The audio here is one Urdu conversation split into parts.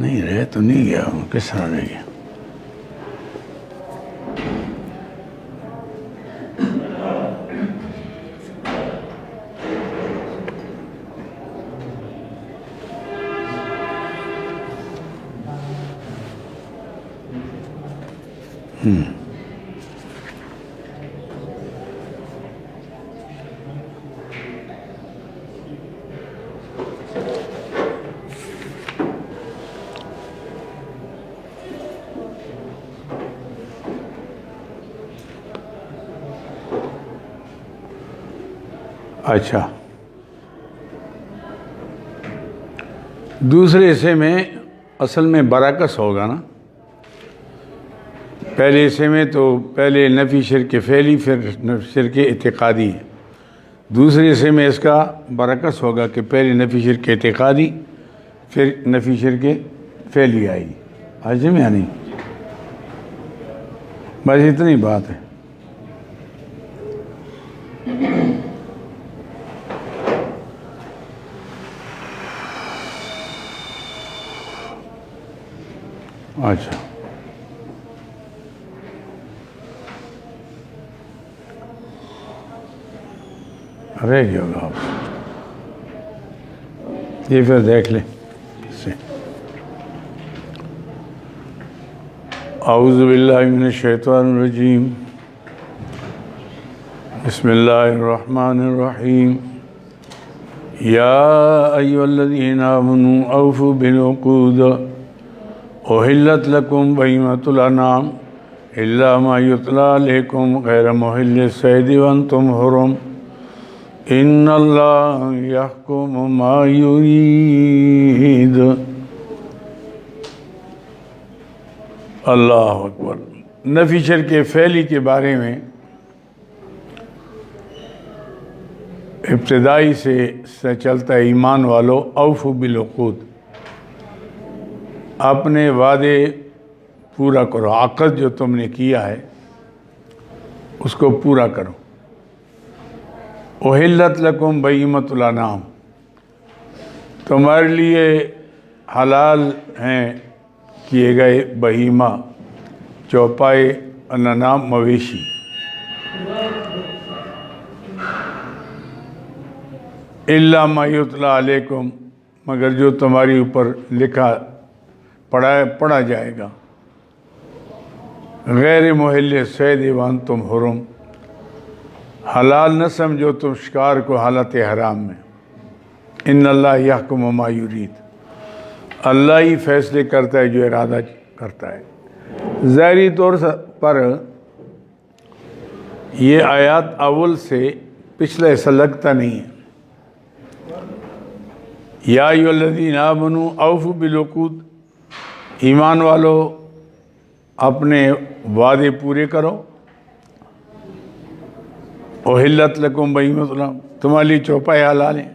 نہیں رہ تو نہیں گیا، کس طرح رہ گیا؟ اچھا، دوسرے حصے میں اصل میں برعکس ہوگا نا. پہلے حصے میں تو پہلے نفی شرک فعلی پھر شرک اعتقادی ہے. دوسرے حصے میں اس کا برعکس ہوگا کہ پہلے نفی شرک اعتقادی پھر نفی شرک فعلی آئے گی. آج میں نہیں، بس اتنی بات ہے. اچھا، رہ گیا ہوگا آپ یہ پھر دیکھ لیں. اعوذ باللہ من الشیطان الرجیم، بسم اللہ الرحمن الرحیم. یا ایھا الذین آمنوا اوفوا بالعقود احلت لکم بہیمۃ الانعام الا ما یتلی علیکم غیر محل الصید وانتم حرم ان اللہ یحکم ما یرید. اللہ اکبر. نفی شرک فعلی کے بارے میں ابتدائی سے چلتا ہے، ایمان والو اوفوا بالعقود، اپنے وعدے پورا کرو. عقد جو تم نے کیا ہے اس کو پورا کرو. احلت لکم بہیمۃ الانعام، تمہارے لیے حلال ہیں کیے گئے بہیمہ، چوپائے، الانعام مویشی. الا ما یتلی علیکم، مگر جو تمہاری اوپر لکھا پڑھا جائے گا. غیر محل صید وانتم حرم، حلال نہ سمجھو تم شکار کو حالت حرام میں. ان اللہ یحکم ما یرید، اللہ ہی فیصلے کرتا ہے جو ارادہ کرتا ہے. ظاہری طور پر یہ آیات اول سے پچھلا ایسا لگتا نہیں ہے. یا ایھا الذین آمنوا اوفوا بالعقود، ایمان والو اپنے وعدے پورے کرو. احلت لکم بہیمۃ الانعام، تمہارے لیے چوپائے حلال ہیں،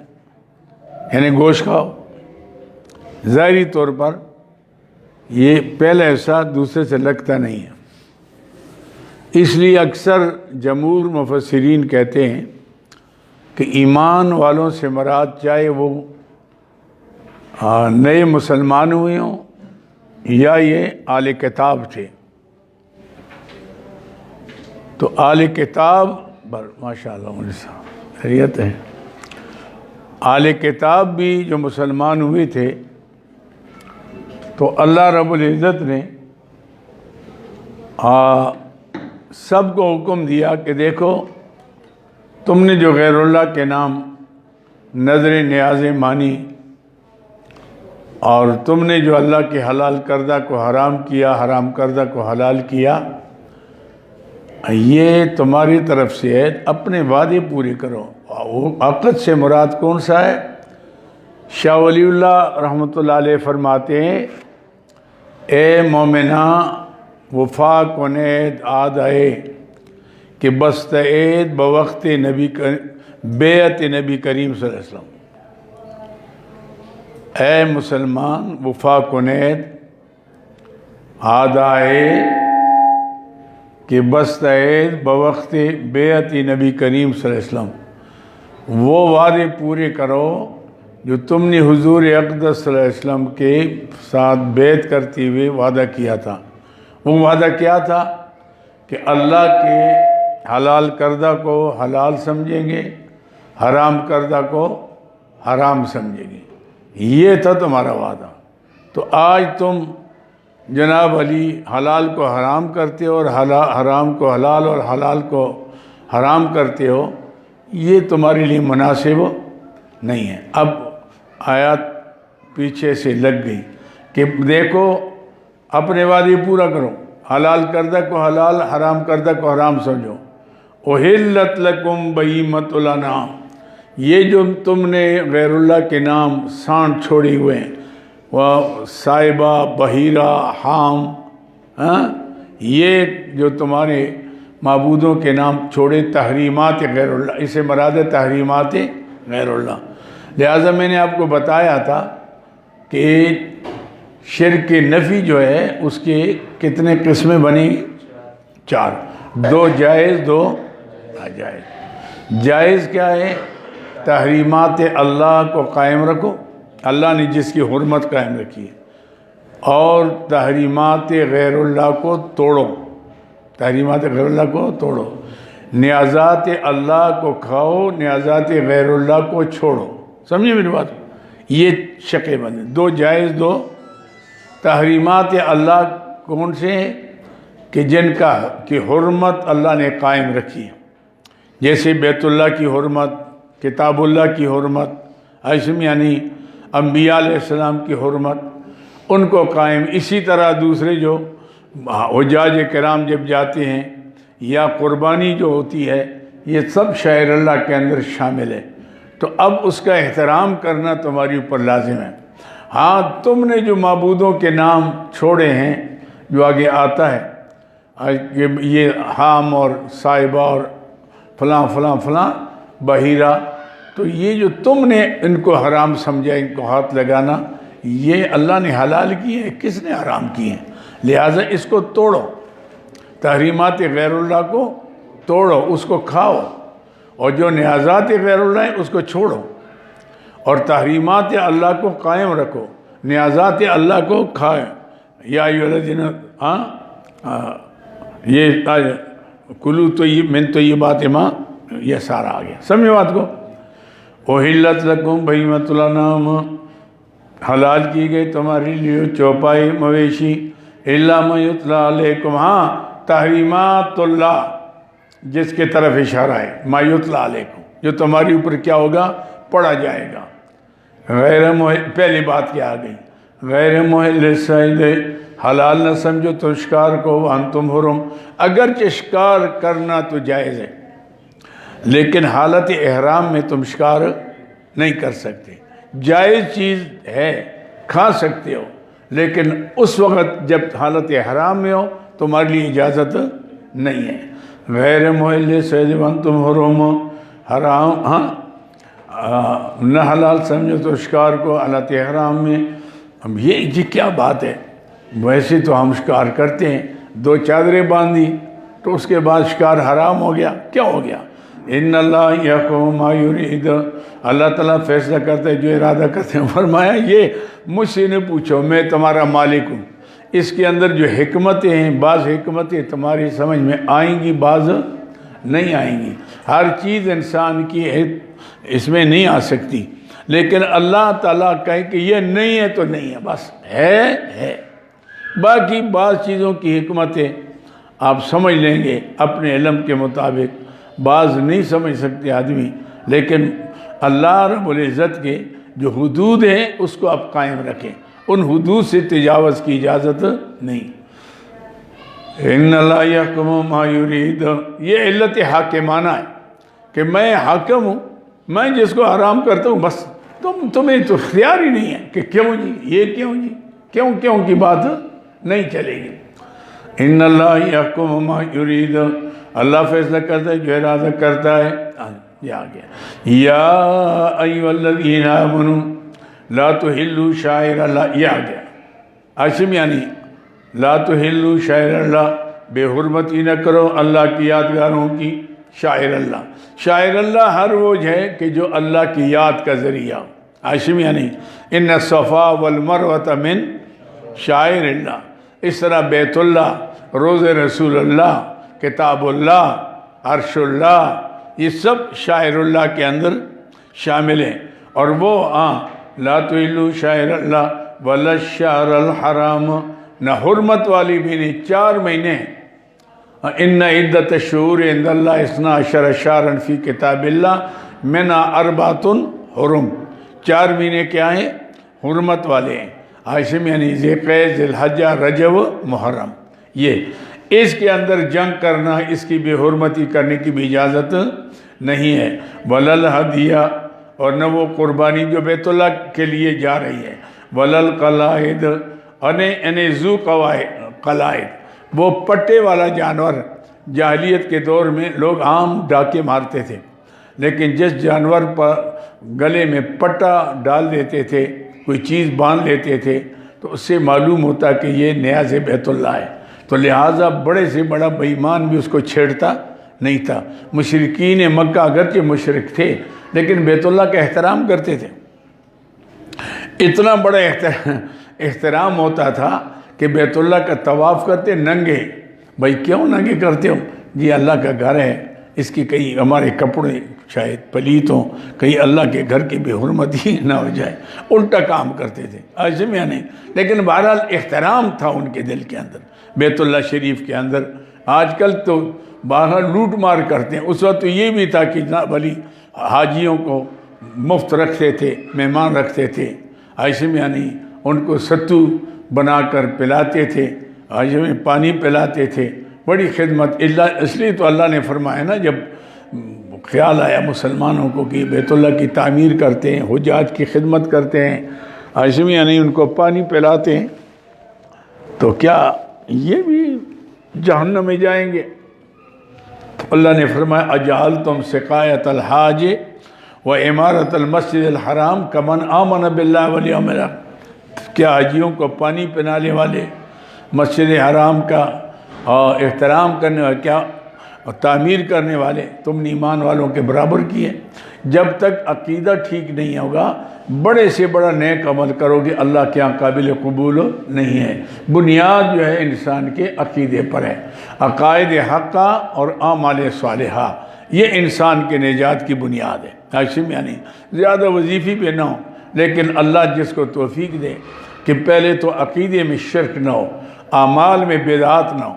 یعنی گوشت کھاؤ. ظاہری طور پر یہ پہلا ایسا دوسرے سے لگتا نہیں ہے. اس لیے اکثر جمہور مفسرین کہتے ہیں کہ ایمان والوں سے مراد چاہے وہ نئے مسلمان ہوئے ہوں یا یہ اہل کتاب تھے. تو اہل کتاب ماشاء اللہ خیریت ہے. اہل کتاب بھی جو مسلمان ہوئے تھے تو اللہ رب العزت نے سب کو حکم دیا کہ دیکھو تم نے جو غیر اللہ کے نام نظر نیازیں مانی اور تم نے جو اللہ کے حلال کردہ کو حرام کیا، حرام کردہ کو حلال کیا، یہ تمہاری طرف سے ہے. اپنے وعدے پورے کرو. عقد سے مراد کون سا ہے؟ شاہ ولی اللہ رحمۃ اللہ علیہ فرماتے ہیں اے مومنہ وفا کنید آدھائے کہ بست عید بوقت بیعت نبی کریم صلی اللہ علیہ وسلم. اے مسلمان وفا کنید آدھائے کہ بست عید بوقت بیعت نبی کریم صلی اللہ علیہ وسلم، وہ وعدے پورے کرو جو تم نے حضور اقدس صلی اللہ علیہ وسلم کے ساتھ بیعت کرتے ہوئے وعدہ کیا تھا، وہ وعدہ کیا تھا کہ اللہ کے حلال کردہ کو حلال سمجھیں گے، حرام کردہ کو حرام سمجھیں گے، یہ تھا تمہارا وعدہ۔ تو آج تم جناب علی حلال کو حرام کرتے ہو اور حرام کو حلال اور حلال کو حرام کرتے ہو، یہ تمہارے لیے مناسب نہیں ہے۔ اب آیات پیچھے سے لگ گئی کہ دیکھو اپنے وعدے پورا کرو، حلال کردہ کو حلال، حرام کردہ کو حرام سمجھو۔ احلت لکم بہیمۃ الانعام، یہ جو تم نے غیر اللہ کے نام سانڈ چھوڑے ہوئے ہیں، وہ صائبہ، بحیرہ، حام، یہ جو تمہارے معبودوں کے نام چھوڑے، تحریمات غیر اللہ، اسے مراد ہے تحریمات غیر اللہ۔ لہٰذا میں نے آپ کو بتایا تھا کہ شرک نفی جو ہے اس کے کتنے قسمیں بنیں گی؟ 4، 2 جائز، 2 ناجائز۔ جائز کیا ہے؟ تحریمات اللہ کو قائم رکھو، اللہ نے جس کی حرمت قائم رکھی ہے، اور تحریمات غیر اللہ کو توڑو، تحریمات غیر اللہ کو توڑو، نیازات اللہ کو کھاؤ، نیازات غیر اللہ کو چھوڑو۔ سمجھے میری بات؟ یہ شقیں بندے، 2 جائز، 2 تحریمات اللہ کون سے ہیں؟ کہ جن کا کی حرمت اللہ نے قائم رکھی ہے، جیسے بیت اللہ کی حرمت، کتاب اللہ کی حرمت، ایسم یعنی انبیاء علیہ السلام کی حرمت، ان کو قائم۔ اسی طرح دوسرے جو حجاج کرام جب جاتے ہیں یا قربانی جو ہوتی ہے، یہ سب شعائر اللہ کے اندر شامل ہے۔ تو اب اس کا احترام کرنا تمہاری اوپر لازم ہے۔ ہاں، تم نے جو معبودوں کے نام چھوڑے ہیں، جو آگے آتا ہے کہ یہ حام اور صائبہ اور فلاں فلاں فلاں بحیرہ، تو یہ جو تم نے ان کو حرام سمجھا، ان کو ہاتھ لگانا، یہ اللہ نے حلال کیے ہیں، کس نے حرام کیے ہیں؟ لہٰذا اس کو توڑو، تحریمات غیر اللہ کو توڑو، اس کو کھاؤ، اور جو نیازات غیر اللہ ہیں اس کو چھوڑو، اور تحریمات اللہ کو قائم رکھو، نیازات اللہ کو کھائیں۔ یا ایھا الذین یہ کلو طیب من طیبات ما، یہ سارا آ گیا، سمجھے بات کو؟ احلت لکم بہیمۃ الانعام، حلال کی گئی تمہارے لیے چوپائی مویشی، الا ما یتلی علیکم، ہاں تحریمات اللہ جس کے طرف اشارہ ہے، ما یتلی علیکم، جو تمہاری اوپر کیا ہوگا؟ پڑھا جائے گا۔ غیر محل، پہلی بات کیا آ گئی؟ غیر محل الصید، حلال نہ سمجھو تو شکار کو، وانتم حرم، اگرچہ شکار کرنا تو جائز ہے، لیکن حالت احرام میں تم شکار نہیں کر سکتے۔ جائز چیز ہے، کھا سکتے ہو، لیکن اس وقت جب حالت احرام میں ہو تمہارے لیے اجازت نہیں ہے۔ غیر محل صید وانتم حرم، حرام، ہاں نہ حلال سمجھو تو شکار کو حالت احرام میں۔ اب یہ کیا بات ہے؟ ویسے تو ہم شکار کرتے ہیں، 2 چادریں باندھی تو اس کے بعد شکار حرام ہو گیا، کیا ہو گیا؟ ان اللہ یحکم ما یرید، اللہ تعالیٰ فیصلہ کرتا ہے جو ارادہ کرتے ہیں۔ فرمایا یہ مجھ سے نہ پوچھو، میں تمہارا مالک ہوں، اس کے اندر جو حکمتیں ہیں، بعض حکمتیں تمہاری سمجھ میں آئیں گی، بعض نہیں آئیں گی، ہر چیز انسان کی اس میں نہیں آ سکتی، لیکن اللہ تعالیٰ کہے کہ یہ نہیں ہے تو نہیں ہے، بس ہے۔ باقی بعض چیزوں کی حکمتیں آپ سمجھ لیں گے اپنے علم کے مطابق، بعض نہیں سمجھ سکتے آدمی، لیکن اللہ رب العزت کے جو حدود ہیں اس کو آپ قائم رکھیں، ان حدود سے تجاوز کی اجازت نہیں۔ ان اللہ یحکم ما یرید، یہ علت حاکمانہ ہے کہ میں حاکم ہوں، میں جس کو حرام کرتا ہوں، بس تمہیں تو اختیار ہی نہیں ہے کہ کیوں جی، یہ کیوں جی، کیوں کی بات نہیں چلے گی۔ ان اللہ یحکم ما یرید، اللہ فیصلہ کرتا ہے جو ارادہ کرتا ہے۔ یہ آ گیا، یا ایھا الذین آمنوا لا تحلوا شعائر اللہ، یہ آ گیا۔ عاشم یعنی لا تحلوا شعائر اللہ، بے حرمتی نہ کرو اللہ کی یادگاروں کی، شاعر اللہ۔ شاعر اللہ ہر وہ ہے کہ جو اللہ کی یاد کا ذریعہ، ہاشمیہ نہیں، ان الصفا والمروۃ من شعائر اللہ، اس طرح بیت اللہ، روض رسول اللہ، کتاب اللہ، عرش اللہ، یہ سب شاعر اللہ کے اندر شامل ہیں۔ اور وہ لا تحلوا شاعر اللہ ولا الشہر الحرام، نہ حرمت والی بھی نہیں، 4 مہینے ہیں۔ ان عدت الشہور عند اللہ 12 شہرا فی کتاب اللہ منها 4 حرم، 4 مہینے کیا ہیں؟ حرمت والے ہیں، ہاشم یعنی ذی القعدہ، ذی الحجہ، رجب، محرم۔ یہ اس کے اندر جنگ کرنا، اس کی بے حرمتی کرنے کی بھی اجازت نہیں ہے۔ ولا الہدیہ، اور نہ وہ قربانی جو بیت اللہ کے لیے جا رہی ہے۔ ولا القلائد، انہیں ذو قلائد، وہ پٹے والا جانور، جاہلیت کے دور میں لوگ عام ڈاکے مارتے تھے، لیکن جس جانور پر گلے میں پٹا ڈال دیتے تھے، کوئی چیز باندھ لیتے تھے، تو اس سے معلوم ہوتا کہ یہ نیاز بیت اللہ ہے، تو لہٰذا بڑے سے بڑا بے ایمان بھی اس کو چھیڑتا نہیں تھا۔ مشرکین مکہ اگرچہ مشرک تھے لیکن بیت اللہ کا احترام کرتے تھے، اتنا بڑا احترام ہوتا تھا کہ بیت اللہ کا طواف کرتے ننگے۔ بھائی کیوں ننگے کرتے ہو؟ جی اللہ کا گھر ہے، اس کی کئی ہمارے کپڑے شاید پلیت ہوں، کہیں اللہ کے گھر کی بے حرمتی نہ ہو جائے، الٹا کام کرتے تھے، ہاشمیہ نہیں۔ لیکن بہرحال احترام تھا ان کے دل کے اندر بیت اللہ شریف کے اندر۔ آج کل تو بہرحال لوٹ مار کرتے ہیں، اس وقت تو یہ بھی تھا کہ جناب علی حاجیوں کو مفت رکھتے تھے، مہمان رکھتے تھے، ہاشمیہ نہیں، ان کو ستو بنا کر پلاتے تھے، ہاشمیہ پانی پلاتے تھے، بڑی خدمت۔ اس لیے تو اللہ نے فرمایا نا، جب خیال آیا مسلمانوں کو کہ بیت اللہ کی تعمیر کرتے ہیں، حجاج کی خدمت کرتے ہیں، ہاشمیہ نہیں ان کو پانی پلاتے ہیں، تو کیا یہ بھی جہنم میں جائیں گے؟ اللہ نے فرمایا اجعلتم سقایۃ الحاج و عمارت المسجد الحرام کمن آمن باللہ والیوم الآخر، کیا حاجیوں کو پانی پلانے والے، مسجد حرام کا احترام کرنے والے، کیا تعمیر کرنے والے تم نے ایمان والوں کے برابر کیے؟ جب تک عقیدہ ٹھیک نہیں ہوگا، بڑے سے بڑا نیک عمل کرو گے، اللہ کے یہاں قابل قبول نہیں ہے۔ بنیاد جو ہے انسان کے عقیدے پر ہے، عقائد حقہ اور اعمال صالحہ، یہ انسان کے نجات کی بنیاد ہے۔ ہاشم یعنی زیادہ وظیفی پہ نہ ہو، لیکن اللہ جس کو توفیق دے کہ پہلے تو عقیدے میں شرک نہ ہو، اعمال میں بدعات نہ ہو،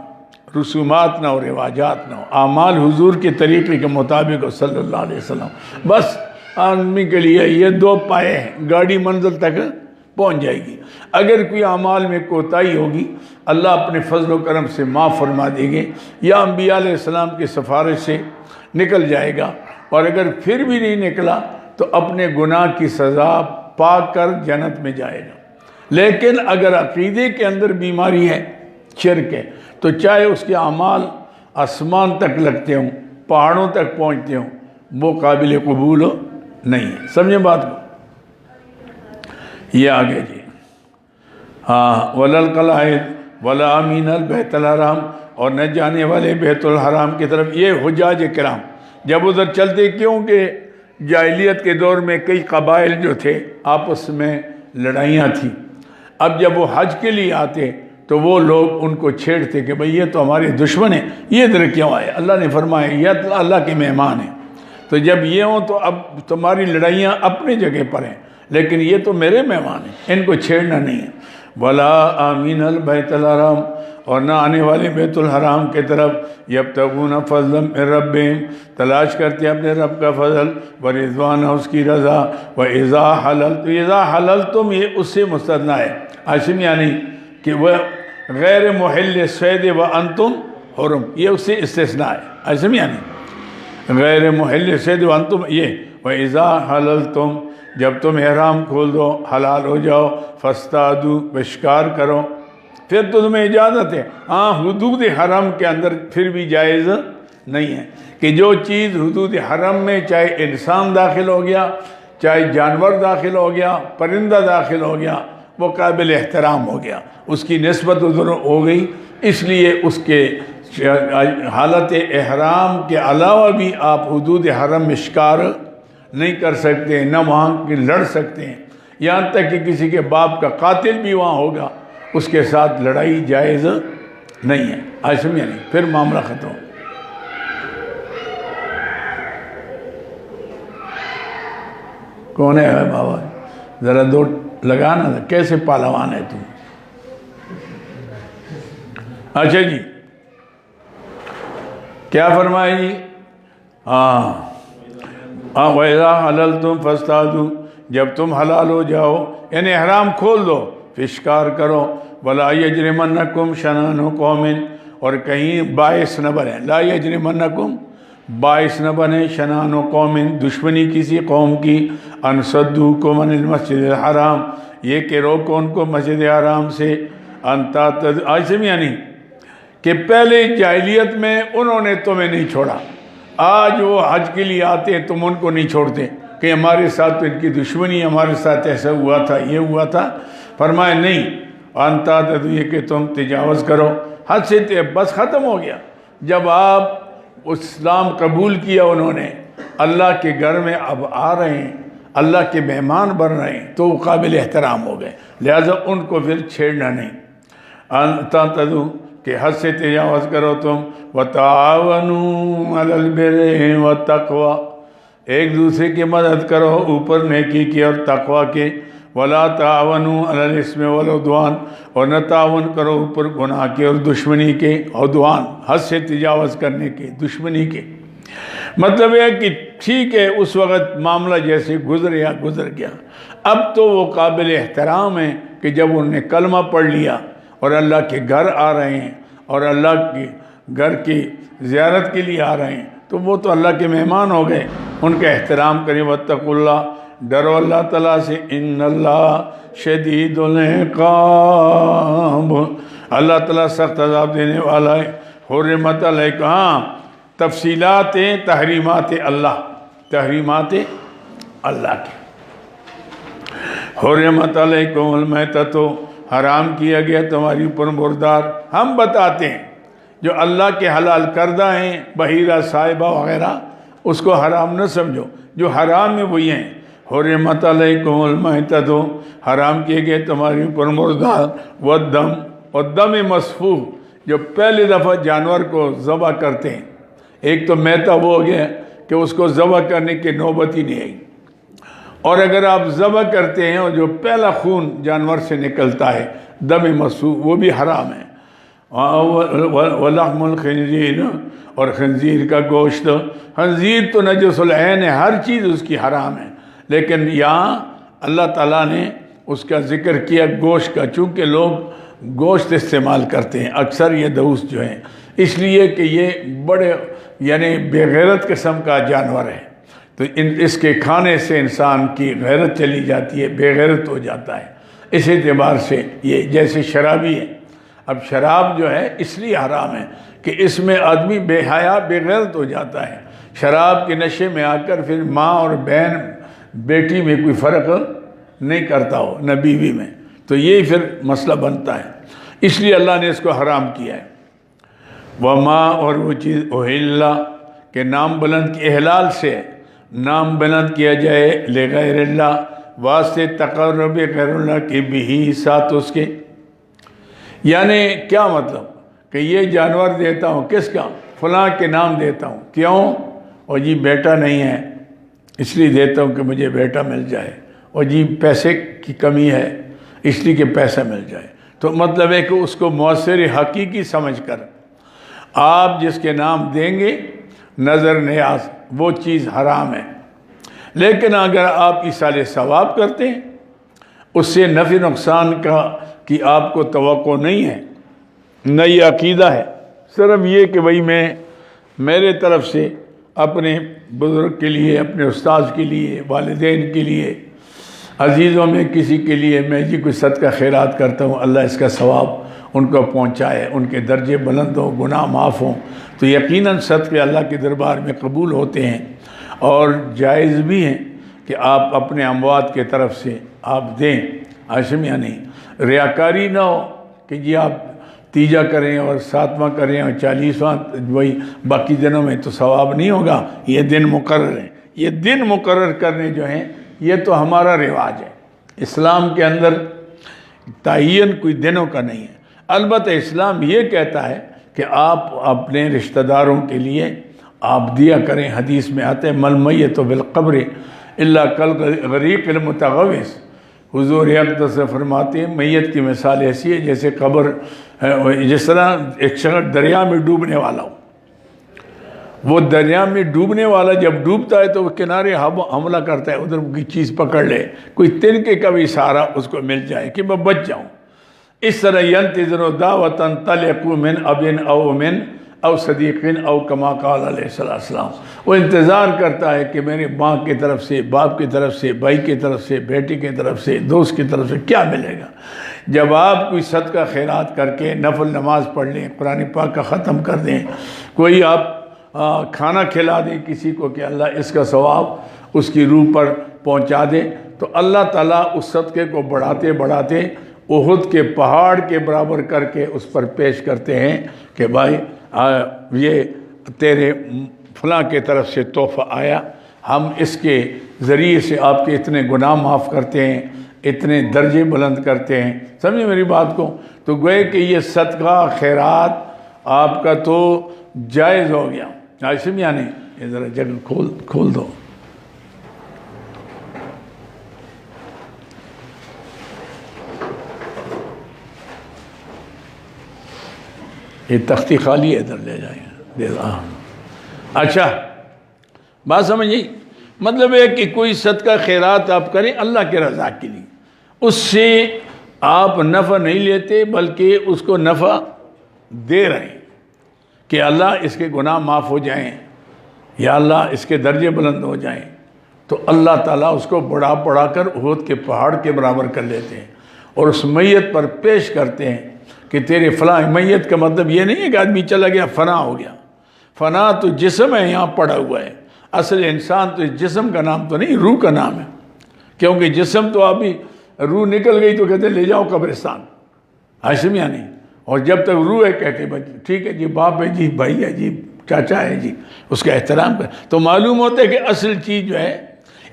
رسومات نہ ہو، رواجات نہ ہو، اعمال حضور کے طریقے کے مطابق صلی اللہ علیہ وسلم، بس آدمی کے لیے یہ 2 پائے ہیں، گاڑی منزل تک پہنچ جائے گی۔ اگر کوئی اعمال میں کوتاہی ہوگی، اللہ اپنے فضل و کرم سے معاف فرما دیں گے، یا انبیاء علیہ السلام کی سفارش سے نکل جائے گا، اور اگر پھر بھی نہیں نکلا تو اپنے گناہ کی سزا پا کر جنت میں جائے گا۔ لیکن اگر عقیدے کے اندر بیماری ہے، شرک ہے، تو چاہے اس کے اعمال آسمان تک لگتے ہوں، پہاڑوں تک پہنچتے ہوں، وہ قابل قبول نہیں ہے۔ سمجھیں بات کو؟ یہ آگے جی، ولا القلائد ولا امین البیت الحرام، اور نہ جانے والے بیت الحرام کی طرف۔ یہ حجاج کرام جب ادھر چلتے، کیونکہ جاہلیت کے دور میں کئی قبائل جو تھے آپس میں لڑائیاں تھیں، اب جب وہ حج کے لیے آتے تو وہ لوگ ان کو چھیڑتے کہ بھئی یہ تو ہمارے دشمن ہیں، یہ ادھر کیوں آئے؟ اللہ نے فرمایا یہ اللہ کے مہمان ہیں، تو جب یہ ہوں تو اب تمہاری لڑائیاں اپنی جگہ پر ہیں، لیکن یہ تو میرے مہمان ہیں، ان کو چھیڑنا نہیں ہے۔ ولا آمین البیت الحرام، اور نہ آنے والے بیت الحرام کے طرف، یبتغون فضلا من ربہم، تلاش کرتے ہیں اپنے رب کا فضل، ورضوانہ، اس کی رضا، وَإِذَا حَلَلْتُمْ، اذا حللتم یہ اس سے مستثنیٰ ہے، ہاشم یعنی کہ وہ غیر محل صید وانتم حرم، یہ اس سے استثناء ہے، ہاشم یعنی غیر محل صید وانتم، یہ وَإِذَا حَلَلْتُمْ، جب تم احرام کھول دو، حلال ہو جاؤ، فاصطادوا، شکار کرو، پھر تو تمہیں اجازت ہے۔ ہاں حدود حرم کے اندر پھر بھی جائز نہیں ہے کہ جو چیز حدود حرم میں، چاہے انسان داخل ہو گیا، چاہے جانور داخل ہو گیا، پرندہ داخل ہو گیا، وہ قابل احترام ہو گیا، اس کی نسبت ادھر ہو گئی، اس لیے اس کے حالت احرام کے علاوہ بھی آپ حدود حرم میں شکار نہیں کر سکتے، نہ وہاں کی لڑ سکتے ہیں، یہاں تک کہ کسی کے باپ کا قاتل بھی وہاں ہوگا اس کے ساتھ لڑائی جائز نہیں ہے۔ آج سمجھا نہیں؟ پھر معاملہ ختم۔ کون ہے بابا؟ ذرا دو لگانا تھا، کیسے پہلوان ہے تم؟ اچھا جی، کیا فرمائے جی؟ وَإِذَا حَلَلْتُمْ فَاسْتَعْدُوا، جب تم حلال ہو جاؤ یعنی احرام کھول دو پھر شکار کرو۔ وَلَا يَجْرِمَنَّكُمْ شَنَانُ قَوْمٍ، اور کہیں باعث نہ بنے، لا يَجْرِمَنَّكُمْ باعث نہ بنے، شنان قوم دشمنی کسی قوم کی، ان صدوکم عن المسجد الحرام، یہ کہ روکو ان کو مسجد حرام سے، آج سمجھا نہیں کہ پہلے جاہلیت میں انہوں نے تمہیں نہیں چھوڑا، آج وہ حج کے لیے آتے ہیں تم ان کو نہیں چھوڑتے کہ ہمارے ساتھ تو ان کی دشمنی، ہمارے ساتھ ایسا ہوا تھا، یہ ہوا تھا۔ فرمائے نہیں، انتا یہ کہ تم تجاوز کرو حد سے، بس ختم ہو گیا۔ جب آپ اسلام قبول کیا انہوں نے، اللہ کے گھر میں اب آ رہے ہیں، اللہ کے مہمان بن رہے ہیں، تو وہ قابل احترام ہو گئے، لہذا ان کو پھر چھیڑنا نہیں۔ انتا تدو کہ حد سے تجاوز کرو تم، وَتَعَاوَنُوا عَلَى الْبِرِّ وَالتَّقْوَى، ایک دوسرے کی مدد کرو اوپر نیکی کی اور تقوی کے، وَلَا تَعَاوَنُوا عَلَى الْإِثْمِ وَالْعُدْوَانِ، اور نہ تعاون کرو اوپر گناہ کے اور دشمنی کے، عدوان حد سے تجاوز کرنے کے، دشمنی کے۔ مطلب ہے کہ ٹھیک ہے اس وقت معاملہ جیسے گزر گیا، اب تو وہ قابل احترام ہیں کہ جب انہوں نے کلمہ پڑھ لیا اور اللہ کے گھر آ رہے ہیں اور اللہ کے گھر کی زیارت کے لیے آ رہے ہیں، تو وہ تو اللہ کے مہمان ہو گئے، ان کا احترام کریں۔ واتقوا اللہ، ڈرو اللہ تعالیٰ سے، ان اللہ شدید العقاب، اللہ تعالیٰ سخت عذاب دینے والا ہے۔ حرمت علیکم، ہاں تفصیلات تحریمات اللہ، تحریمات اللہ کی۔ حرمت علیکم المیتۃ، حرام کیا گیا تمہاری اوپر مردار، ہم بتاتے ہیں جو اللہ کے حلال کردہ ہیں، بحیرہ صاحبہ وغیرہ، اس کو حرام نہ سمجھو، جو حرام ہے وہی ہیں۔ حرمت علیکم المیتۃ، حرام کیے گئے تمہاری اوپر مردار، والدم، اور دم مسفوح، جو پہلی دفعہ جانور کو ذبح کرتے ہیں، ایک تو میتہ وہ ہو گیا کہ اس کو ذبح کرنے کی نوبت ہی نہیں آئی، اور اگر آپ ذبح کرتے ہیں اور جو پہلا خون جانور سے نکلتا ہے دم مسفوح، وہ بھی حرام ہے۔ وَلَحْمُ الْخِنْزِيرِ، اور خنزیر کا گوشت، خنزیر تو نجس العین ہے، ہر چیز اس کی حرام ہے، لیکن یہاں اللہ تعالیٰ نے اس کا ذکر کیا گوشت کا، چونکہ لوگ گوشت استعمال کرتے ہیں اکثر، یہ دوست جو ہیں، اس لیے کہ یہ بڑے یعنی بے غیرت قسم کا جانور ہے، تو اس کے کھانے سے انسان کی غیرت چلی جاتی ہے، بے غیرت ہو جاتا ہے۔ اس اعتبار سے یہ جیسے شرابی ہے، اب شراب جو ہے اس لیے حرام ہے کہ اس میں آدمی بے حیا بے غیرت ہو جاتا ہے، شراب کے نشے میں آ کر پھر ماں اور بہن بیٹی میں کوئی فرق نہیں کرتا ہو، نہ بیوی میں، تو یہ پھر مسئلہ بنتا ہے، اس لیے اللہ نے اس کو حرام کیا ہے۔ وما، اور وہ چیز اہل، کہ نام بلند کی، احلال سے نام بلند کیا جائے، لغیر اللہ، واسطے تقرب غیر اللہ کے بھی، ساتھ اس کے، یعنی کیا مطلب کہ یہ جانور دیتا ہوں کس کا؟ فلاں کے نام دیتا ہوں، کیوں؟ اور جی بیٹا نہیں ہے اس لیے دیتا ہوں کہ مجھے بیٹا مل جائے، اور جی پیسے کی کمی ہے اس لیے کہ پیسہ مل جائے، تو مطلب ہے کہ اس کو مؤثر حقیقی سمجھ کر آپ جس کے نام دیں گے نظر نیاز، وہ چیز حرام ہے۔ لیکن اگر آپ ایصال ثواب کرتے ہیں، اس سے نفع نقصان کی آپ کو توقع نہیں ہے، نہ یہ عقیدہ ہے، صرف یہ کہ بھئی میں میرے طرف سے اپنے بزرگ کے لیے، اپنے استاذ کے لیے، والدین کے لیے، عزیزوں میں کسی کے لیے میں جی کوئی صدقہ خیرات کرتا ہوں، اللہ اس کا ثواب ان کو پہنچائے، ان کے درجے بلند ہوں، گناہ معاف ہوں، تو یقیناً صدقے اللہ کے دربار میں قبول ہوتے ہیں، اور جائز بھی ہیں کہ آپ اپنے اموات کے طرف سے آپ دیں، عاشم یا نہیں، ریاکاری نہ ہو کہ جی آپ تیجا کریں اور ساتواں کریں اور 40واں، وہی باقی دنوں میں تو ثواب نہیں ہوگا، یہ دن مقرر ہیں، یہ دن مقرر کرنے جو ہیں یہ تو ہمارا رواج ہے، اسلام کے اندر تعین کوئی دنوں کا نہیں ہے۔ البتہ اسلام یہ کہتا ہے کہ آپ اپنے رشتہ داروں کے لیے آپ دیا کریں۔ حدیث میں آتے ہیں مل میت بالقبر الا کالغریق المتغوث، حضور اقدس سے فرماتے ہیں میت کی مثال ایسی ہے جیسے قبر، جس طرح ایک شخص دریا میں ڈوبنے والا ہو، وہ دریا میں ڈوبنے والا جب ڈوبتا ہے تو وہ کنارے حملہ کرتا ہے، ادھر کی چیز پکڑ لے، کوئی تنکے کا بھی سہارا اس کو مل جائے کہ میں بچ جاؤں۔ اس طرح ینتظر دعوۃ تلق من اب او من او صدیق او کما قال علیہ السلام، وہ انتظار کرتا ہے کہ میرے ماں کی طرف سے، باپ کی طرف سے، بھائی کی طرف سے، بیٹی کی طرف سے، دوست کی طرف سے کیا ملے گا۔ جب آپ کوئی صدقہ خیرات کر کے نفل نماز پڑھ لیں، قرآن پاک کا ختم کر دیں، کوئی آپ کھانا کھلا دیں کسی کو کہ اللہ اس کا ثواب اس کی روح پر پہنچا دے، تو اللہ تعالیٰ اس صدقے کو بڑھاتے بڑھاتے احد کے پہاڑ کے برابر کر کے اس پر پیش کرتے ہیں کہ بھائی یہ تیرے فلاں کے طرف سے تحفہ آیا، ہم اس کے ذریعے سے آپ کے اتنے گناہ معاف کرتے ہیں، اتنے درجے بلند کرتے ہیں۔ سمجھے میری بات کو؟ تو گوئے کہ یہ صدقہ خیرات آپ کا تو جائز ہو گیا۔ عاشم یعنی یہ ذرا جگہ کھول دو۔ یہ تختی خالی ہے، ادھر لے جائیں۔ اچھا بات سمجھیے، مطلب ہے کہ کوئی صدقہ خیرات آپ کریں اللہ کے رضا کے لیے، اس سے آپ نفع نہیں لیتے بلکہ اس کو نفع دے رہے ہیں کہ اللہ اس کے گناہ معاف ہو جائیں یا اللہ اس کے درجے بلند ہو جائیں، تو اللہ تعالیٰ اس کو بڑھا بڑھا کر احد کے پہاڑ کے برابر کر لیتے ہیں اور اس میت پر پیش کرتے ہیں کہ تیرے فلاں۔ میت کا مطلب یہ نہیں ہے کہ آدمی چلا گیا فنا ہو گیا، فنا تو جسم ہے یہاں پڑا ہوا ہے، اصل انسان تو اس جسم کا نام تو نہیں، روح کا نام ہے، کیونکہ جسم تو ابھی روح نکل گئی تو کہتے لے جاؤ قبرستان، ہاشم یا نہیں، اور جب تک روح ہے کہتے بچے ٹھیک ہے جی، باپ ہے جی، بھائی ہے جی، چاچا ہے جی، اس کا احترام کر۔ تو معلوم ہوتا ہے کہ اصل چیز جو ہے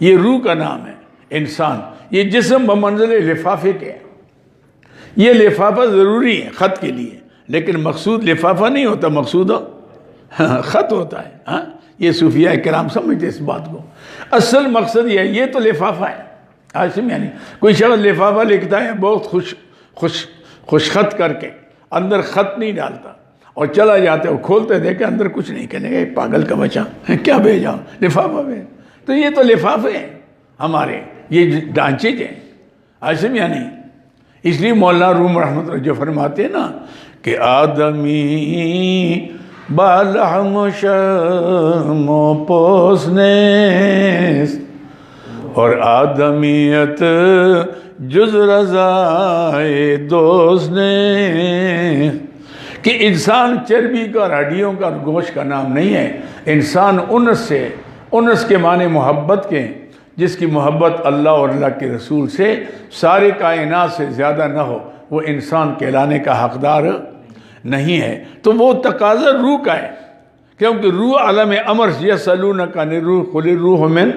یہ روح کا نام ہے انسان، یہ جسم بمنزل لفافے کے ہے۔ یہ لفافہ ضروری ہے خط کے لیے، لیکن مقصود لفافہ نہیں ہوتا، مقصود خط ہوتا ہے۔ ہاں یہ صوفیاء کرام سمجھتے اس بات کو، اصل مقصد یہ ہے، یہ تو لفافہ ہے۔ عاشم یعنی کوئی شخص لفافہ لکھتا ہے بہت خوش خط کر کے، اندر خط نہیں ڈالتا اور چلا جاتا ہے، وہ کھولتے دیکھے اندر کچھ نہیں، کہنے گا پاگل کا بچہ کیا بھیجا، لفافہ بھیج، تو یہ تو لفافے ہیں ہمارے، یہ ڈھانچے ہیں۔ عاشم یعنی اس لیے مولانا روم رحمۃ اللہ جو فرماتے ہیں نا کہ آدمی بالحم شرم و پوسنیس اور آدمیت جز رضائے دوست نے، کہ انسان چربی کا اور ہڈیوں کا اور گوشت کا نام نہیں ہے، انسان انس کے معنی محبت کے، جس کی محبت اللہ اور اللہ کے رسول سے سارے کائنات سے زیادہ نہ ہو، وہ انسان کہلانے کا حقدار نہیں ہے۔ تو وہ تقاضا روح کا ہے، کیونکہ روح عالم امر یسألونک عن الروح قل الروح من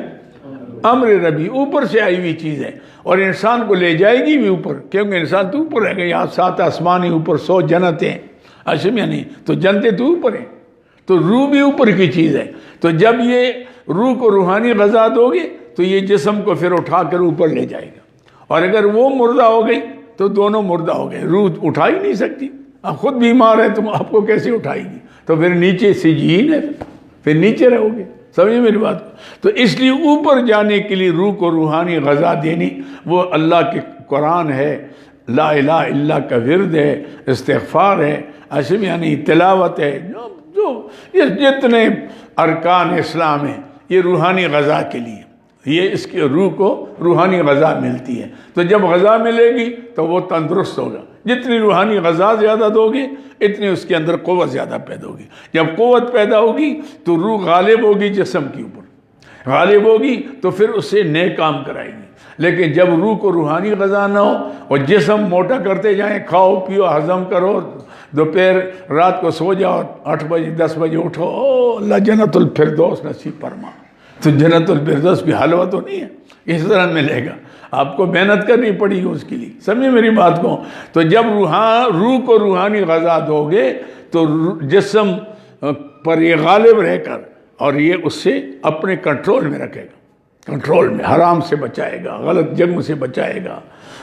امر ربی، اوپر سے آئی ہوئی چیز ہے، اور انسان کو لے جائے گی بھی اوپر، کیونکہ انسان تو اوپر رہ گا، یہاں 7 آسمان ہی اوپر، 100 جنتیں، عاشم یا نہیں، تو جنتیں تو اوپر ہیں، تو روح بھی اوپر کی چیز ہے۔ تو جب یہ روح کو روحانی غذا دو گے تو یہ جسم کو پھر اٹھا کر اوپر لے جائے گا، اور اگر وہ مردہ ہو گئی تو دونوں مردہ ہو گئے، روح اٹھا ہی نہیں سکتی، آپ خود بیمار ہے تم آپ کو کیسے اٹھائے گی، تو پھر نیچے سجین ہے، پھر نیچے رہو گے، سمجھے میری بات۔ تو اس لیے اوپر جانے کے لیے روح کو روحانی غذا دینی، وہ اللہ کے قرآن ہے، لا الہ الا اللہ کا ورد ہے، استغفار ہے، عاشم یعنی تلاوت ہے، جو یہ جتنے ارکان اسلام ہیں یہ روحانی غذا کے لیے، یہ اس کے روح کو روحانی غذا ملتی ہے۔ تو جب غذا ملے گی تو وہ تندرست ہوگا، جتنی روحانی غذا زیادہ دو گے اتنی اس کے اندر قوت زیادہ پیدا ہوگی، جب قوت پیدا ہوگی تو روح غالب ہوگی جسم کے اوپر، غالب ہوگی تو پھر اس سے نیک کام کرائے گی۔ لیکن جب روح کو روحانی غذا نہ ہو اور جسم موٹا کرتے جائیں، کھاؤ پیو ہضم کرو، دوپہر رات کو سو جاؤ، 8 بجے 10 بجے اٹھو، او اللہ جنت الفردوس نصیب فرما، تو جنت الفردوس بھی حلوہ تو نہیں ہے اس طرح ملے گا، آپ کو محنت کرنی پڑے گی اس کے لیے، سمجھے میری بات کو؟ تو جب روح کو روحانی غذا دو گے تو جسم پر یہ غالب رہ کر اور یہ اس سے اپنے کنٹرول میں رکھے گا، کنٹرول میں، حرام سے بچائے گا، غلط جگہوں سے بچائے گا،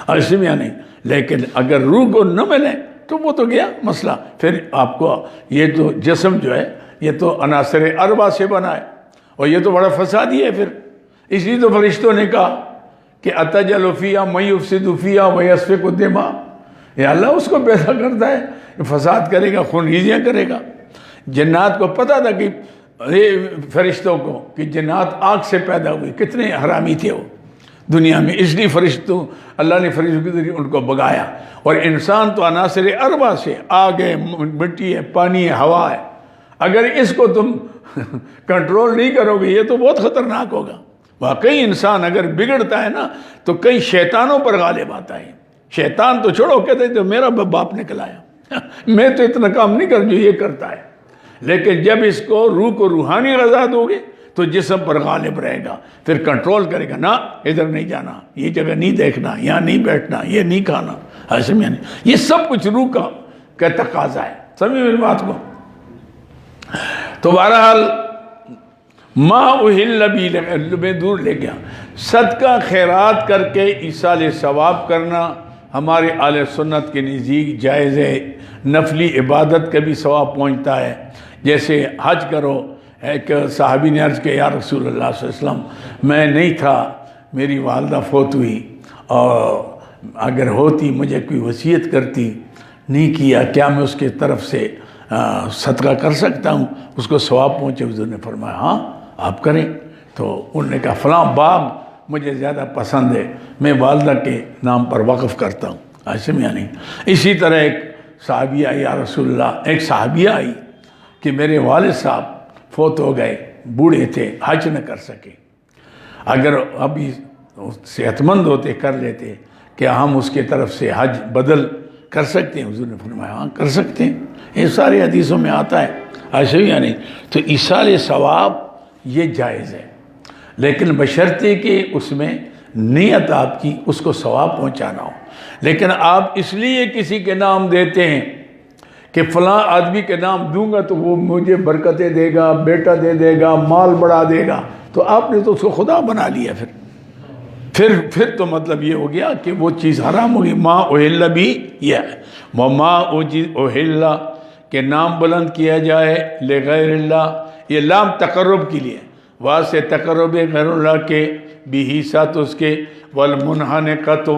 ایسے میں نہیں۔ لیکن اگر روح کو نہ ملے تو وہ تو گیا مسئلہ، پھر آپ کو یہ تو جسم جو ہے یہ تو عناصر اربع سے بنا ہے اور یہ تو بڑا فسادی ہے پھر، اس لیے تو فرشتوں نے کہا کہ اتجعل فیہا من یفسد فیہا ویسفک الدماء، یا اللہ اس کو پیدا کرتا ہے، فساد کرے گا، خونریزیاں کرے گا۔ جنات کو پتہ تھا کہ فرشتوں کو کہ جنات آگ سے پیدا ہوئی، کتنے حرامی تھے وہ دنیا میں، اس لیے فرشتوں اللہ نے فرشتوں کے ذریعے ان کو بگایا۔ اور انسان تو عناصر اربع سے، آگ ہے، مٹی ہے، پانی ہے، ہوا ہے، اگر اس کو تم کنٹرول نہیں کرو گے یہ تو بہت خطرناک ہوگا۔ واقعی انسان اگر بگڑتا ہے نا تو کئی شیطانوں پر غالب آتا ہے، شیطان تو چھوڑو، کہتے ہیں تو میرا باپ نکل آیا میں تو اتنا کام نہیں کر جو یہ کرتا ہے، لیکن جب اس کو روح کو روحانی غذا دو گے تو جسم پر غالب رہے گا، پھر کنٹرول کرے گا، نہ ادھر نہیں جانا، یہ جگہ نہیں دیکھنا، یہاں نہیں بیٹھنا، یہ نہیں کھانا، ایسے میں نہیں، یہ سب کچھ روح کا تقاضا ہے، سمجھے میری بات کو؟ تو بہرحال ما اہل بہ میں دور لے گیا، صدقہ خیرات کر کے ایصال ثواب کرنا ہمارے اہل سنت کے نزدیک جائز ہے، نفلی عبادت کا بھی ثواب پہنچتا ہے، جیسے حج کرو، ایک صحابی نے عرض کیا یا رسول اللہ صلی اللہ علیہ وسلم میں نہیں تھا، میری والدہ فوت ہوئی، اور اگر ہوتی مجھے کوئی وصیت کرتی، نہیں کیا، کیا میں اس کے طرف سے صدقہ کر سکتا ہوں، اس کو ثواب پہنچے؟ حضور نے فرمایا ہاں آپ کریں۔ تو انہوں نے کہا فلاں باغ مجھے زیادہ پسند ہے، میں والدہ کے نام پر وقف کرتا ہوں، ایسے میں نہیں۔ اسی طرح ایک صحابیہ آئی یا رسول اللہ، ایک صحابیہ آئی کہ میرے والد صاحب فوت ہو گئے، بوڑھے تھے، حج نہ کر سکے، اگر ابھی صحت مند ہوتے کر لیتے، کیا ہم اس کے طرف سے حج بدل کر سکتے ہیں؟ حضور نے فرمایا ہاں کر سکتے ہیں، یہ سارے حدیثوں میں آتا ہے، ایسے ہی نہیں۔ تو ایصال ثواب یہ جائز ہے، لیکن بشرطے کہ اس میں نیت آپ کی اس کو ثواب پہنچانا ہو۔ لیکن آپ اس لیے کسی کے نام دیتے ہیں کہ فلاں آدمی کے نام دوں گا تو وہ مجھے برکتیں دے گا، بیٹا دے گا، مال بڑھا دے گا، تو آپ نے تو اس کو خدا بنا لیا، پھر تو مطلب یہ ہو گیا کہ وہ چیز حرام ہوگی۔ ما اہل بھی یہ ہے، وما اہل کہ نام بلند کیا جائے لغیر اللہ، یہ لام تقرب کے لیے، واسطے تقرب غیر اللہ کے بھی ساتھ اس کے والمنحنقۃ،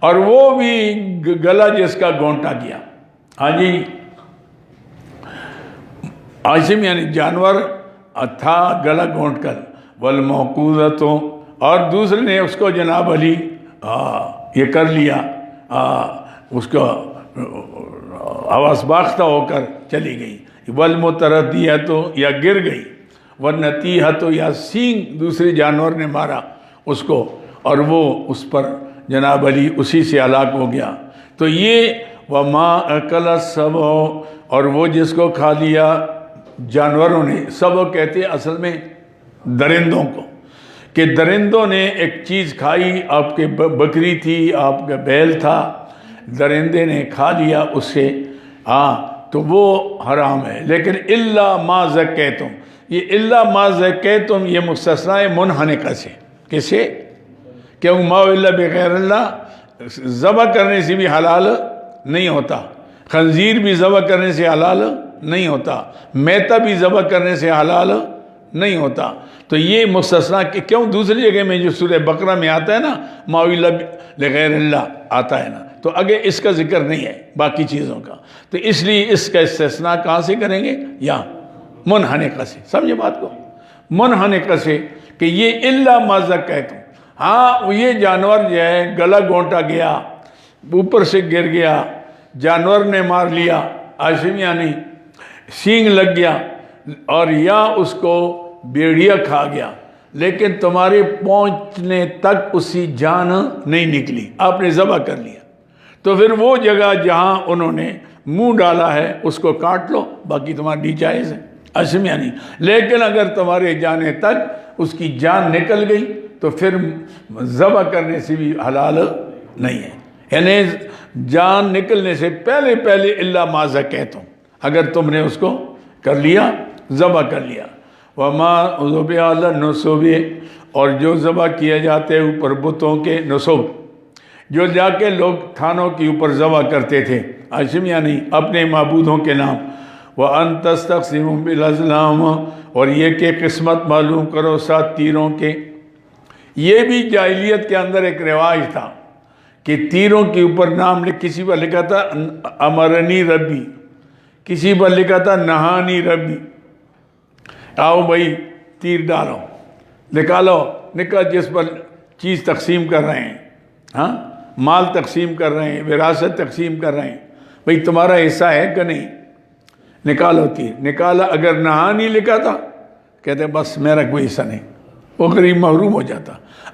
اور وہ بھی گلا جس کا گونٹا گیا، ہاں جی، عاصم یعنی جانور تھا گلا گونٹ کر، والموقوذۃ، اور دوسرے نے اس کو جناب علی یہ کر لیا، اس کو آواز باختہ ہو کر چلی گئی، والمتردیۃ یا گر گئی، والنتیحۃ یا سینگ دوسرے جانور نے مارا اس کو اور وہ اس پر جناب علی اسی سے ہلاک ہو گیا۔ تو یہ وما اکل السبع، اور وہ جس کو کھا لیا جانوروں نے، سبع کہتے ہیں اصل میں درندوں کو، کہ درندوں نے ایک چیز کھائی، آپ کے بکری تھی، آپ کا بیل تھا، درندے نے کھا لیا اس سے، تو وہ حرام ہے۔ لیکن الا ما زکیتم، یہ الا ما زکیتم یہ مستثنیٰ ہے منحنقہ سے، کسے؟ کہ ما الا بغیر اللہ، ذبح کرنے سے بھی حلال نہیں ہوتا، خنزیر بھی ذبح کرنے سے حلال نہیں ہوتا، میتہ بھی ذبح کرنے سے حلال نہیں ہوتا۔ تو یہ مستثنیٰ کہ کیوں دوسری جگہ میں جو سورہ بقرہ میں آتا ہے نا ما الا لغیر اللہ آتا ہے نا، تو آگے اس کا ذکر نہیں ہے باقی چیزوں کا، تو اس لیے اس کا استثناء کہاں سے کریں گے؟ یا منحنقہ سے، سمجھے بات کو؟ منحنقہ سے کہ یہ الا ما زکیتم، ہاں یہ جانور جو ہے گلا گونٹا گیا، اوپر سے گر گیا، جانور نے مار لیا، آشم یعنی سینگ لگ گیا، اور یا اس کو بیڑیا کھا گیا، لیکن تمہارے پہنچنے تک اسی جان نہیں نکلی، آپ نے ذبح کر لیا، تو پھر وہ جگہ جہاں انہوں نے منہ ڈالا ہے اس کو کاٹ لو، باقی تمہاری جائز ہے، اشمیہ نہیں. لیکن اگر تمہارے جانے تک اس کی جان نکل گئی تو پھر ذبح کرنے سے بھی حلال نہیں ہے. یعنی جان نکلنے سے پہلے پہلے الا ما ذکیتم، اگر تم نے اس کو کر لیا، ذبح کر لیا. وما ذبح علی النصب، اور جو ذبح کیا جاتے ہیں اوپر بتوں کے، نصب جو جا کے لوگ تھانوں کے اوپر ذبح کرتے تھے، اشمیہ نہیں، اپنے معبودوں کے نام. وَأَن تَسْتَقْسِمُوا بِالْأَزْلَامِ، اور یہ کہ قسمت معلوم کرو ساتھ تیروں کے. یہ بھی جاہلیت کے اندر ایک رواج تھا کہ تیروں کے اوپر نام کسی پر لکھا تھا امرنی ربی، کسی پر لکھا تھا نہانی ربی. آؤ بھائی تیر ڈالو، نکالو، جس پر چیز تقسیم کر رہے ہیں، ہاں مال تقسیم کر رہے ہیں، وراثت تقسیم کر رہے ہیں، بھائی تمہارا حصہ ہے کہ نہیں؟ نکالو تیر. نکالا، اگر نہانی لکھا تھا کہتے بس میرا کوئی حصہ نہیں، وہ غریب محروم ہو جاتا.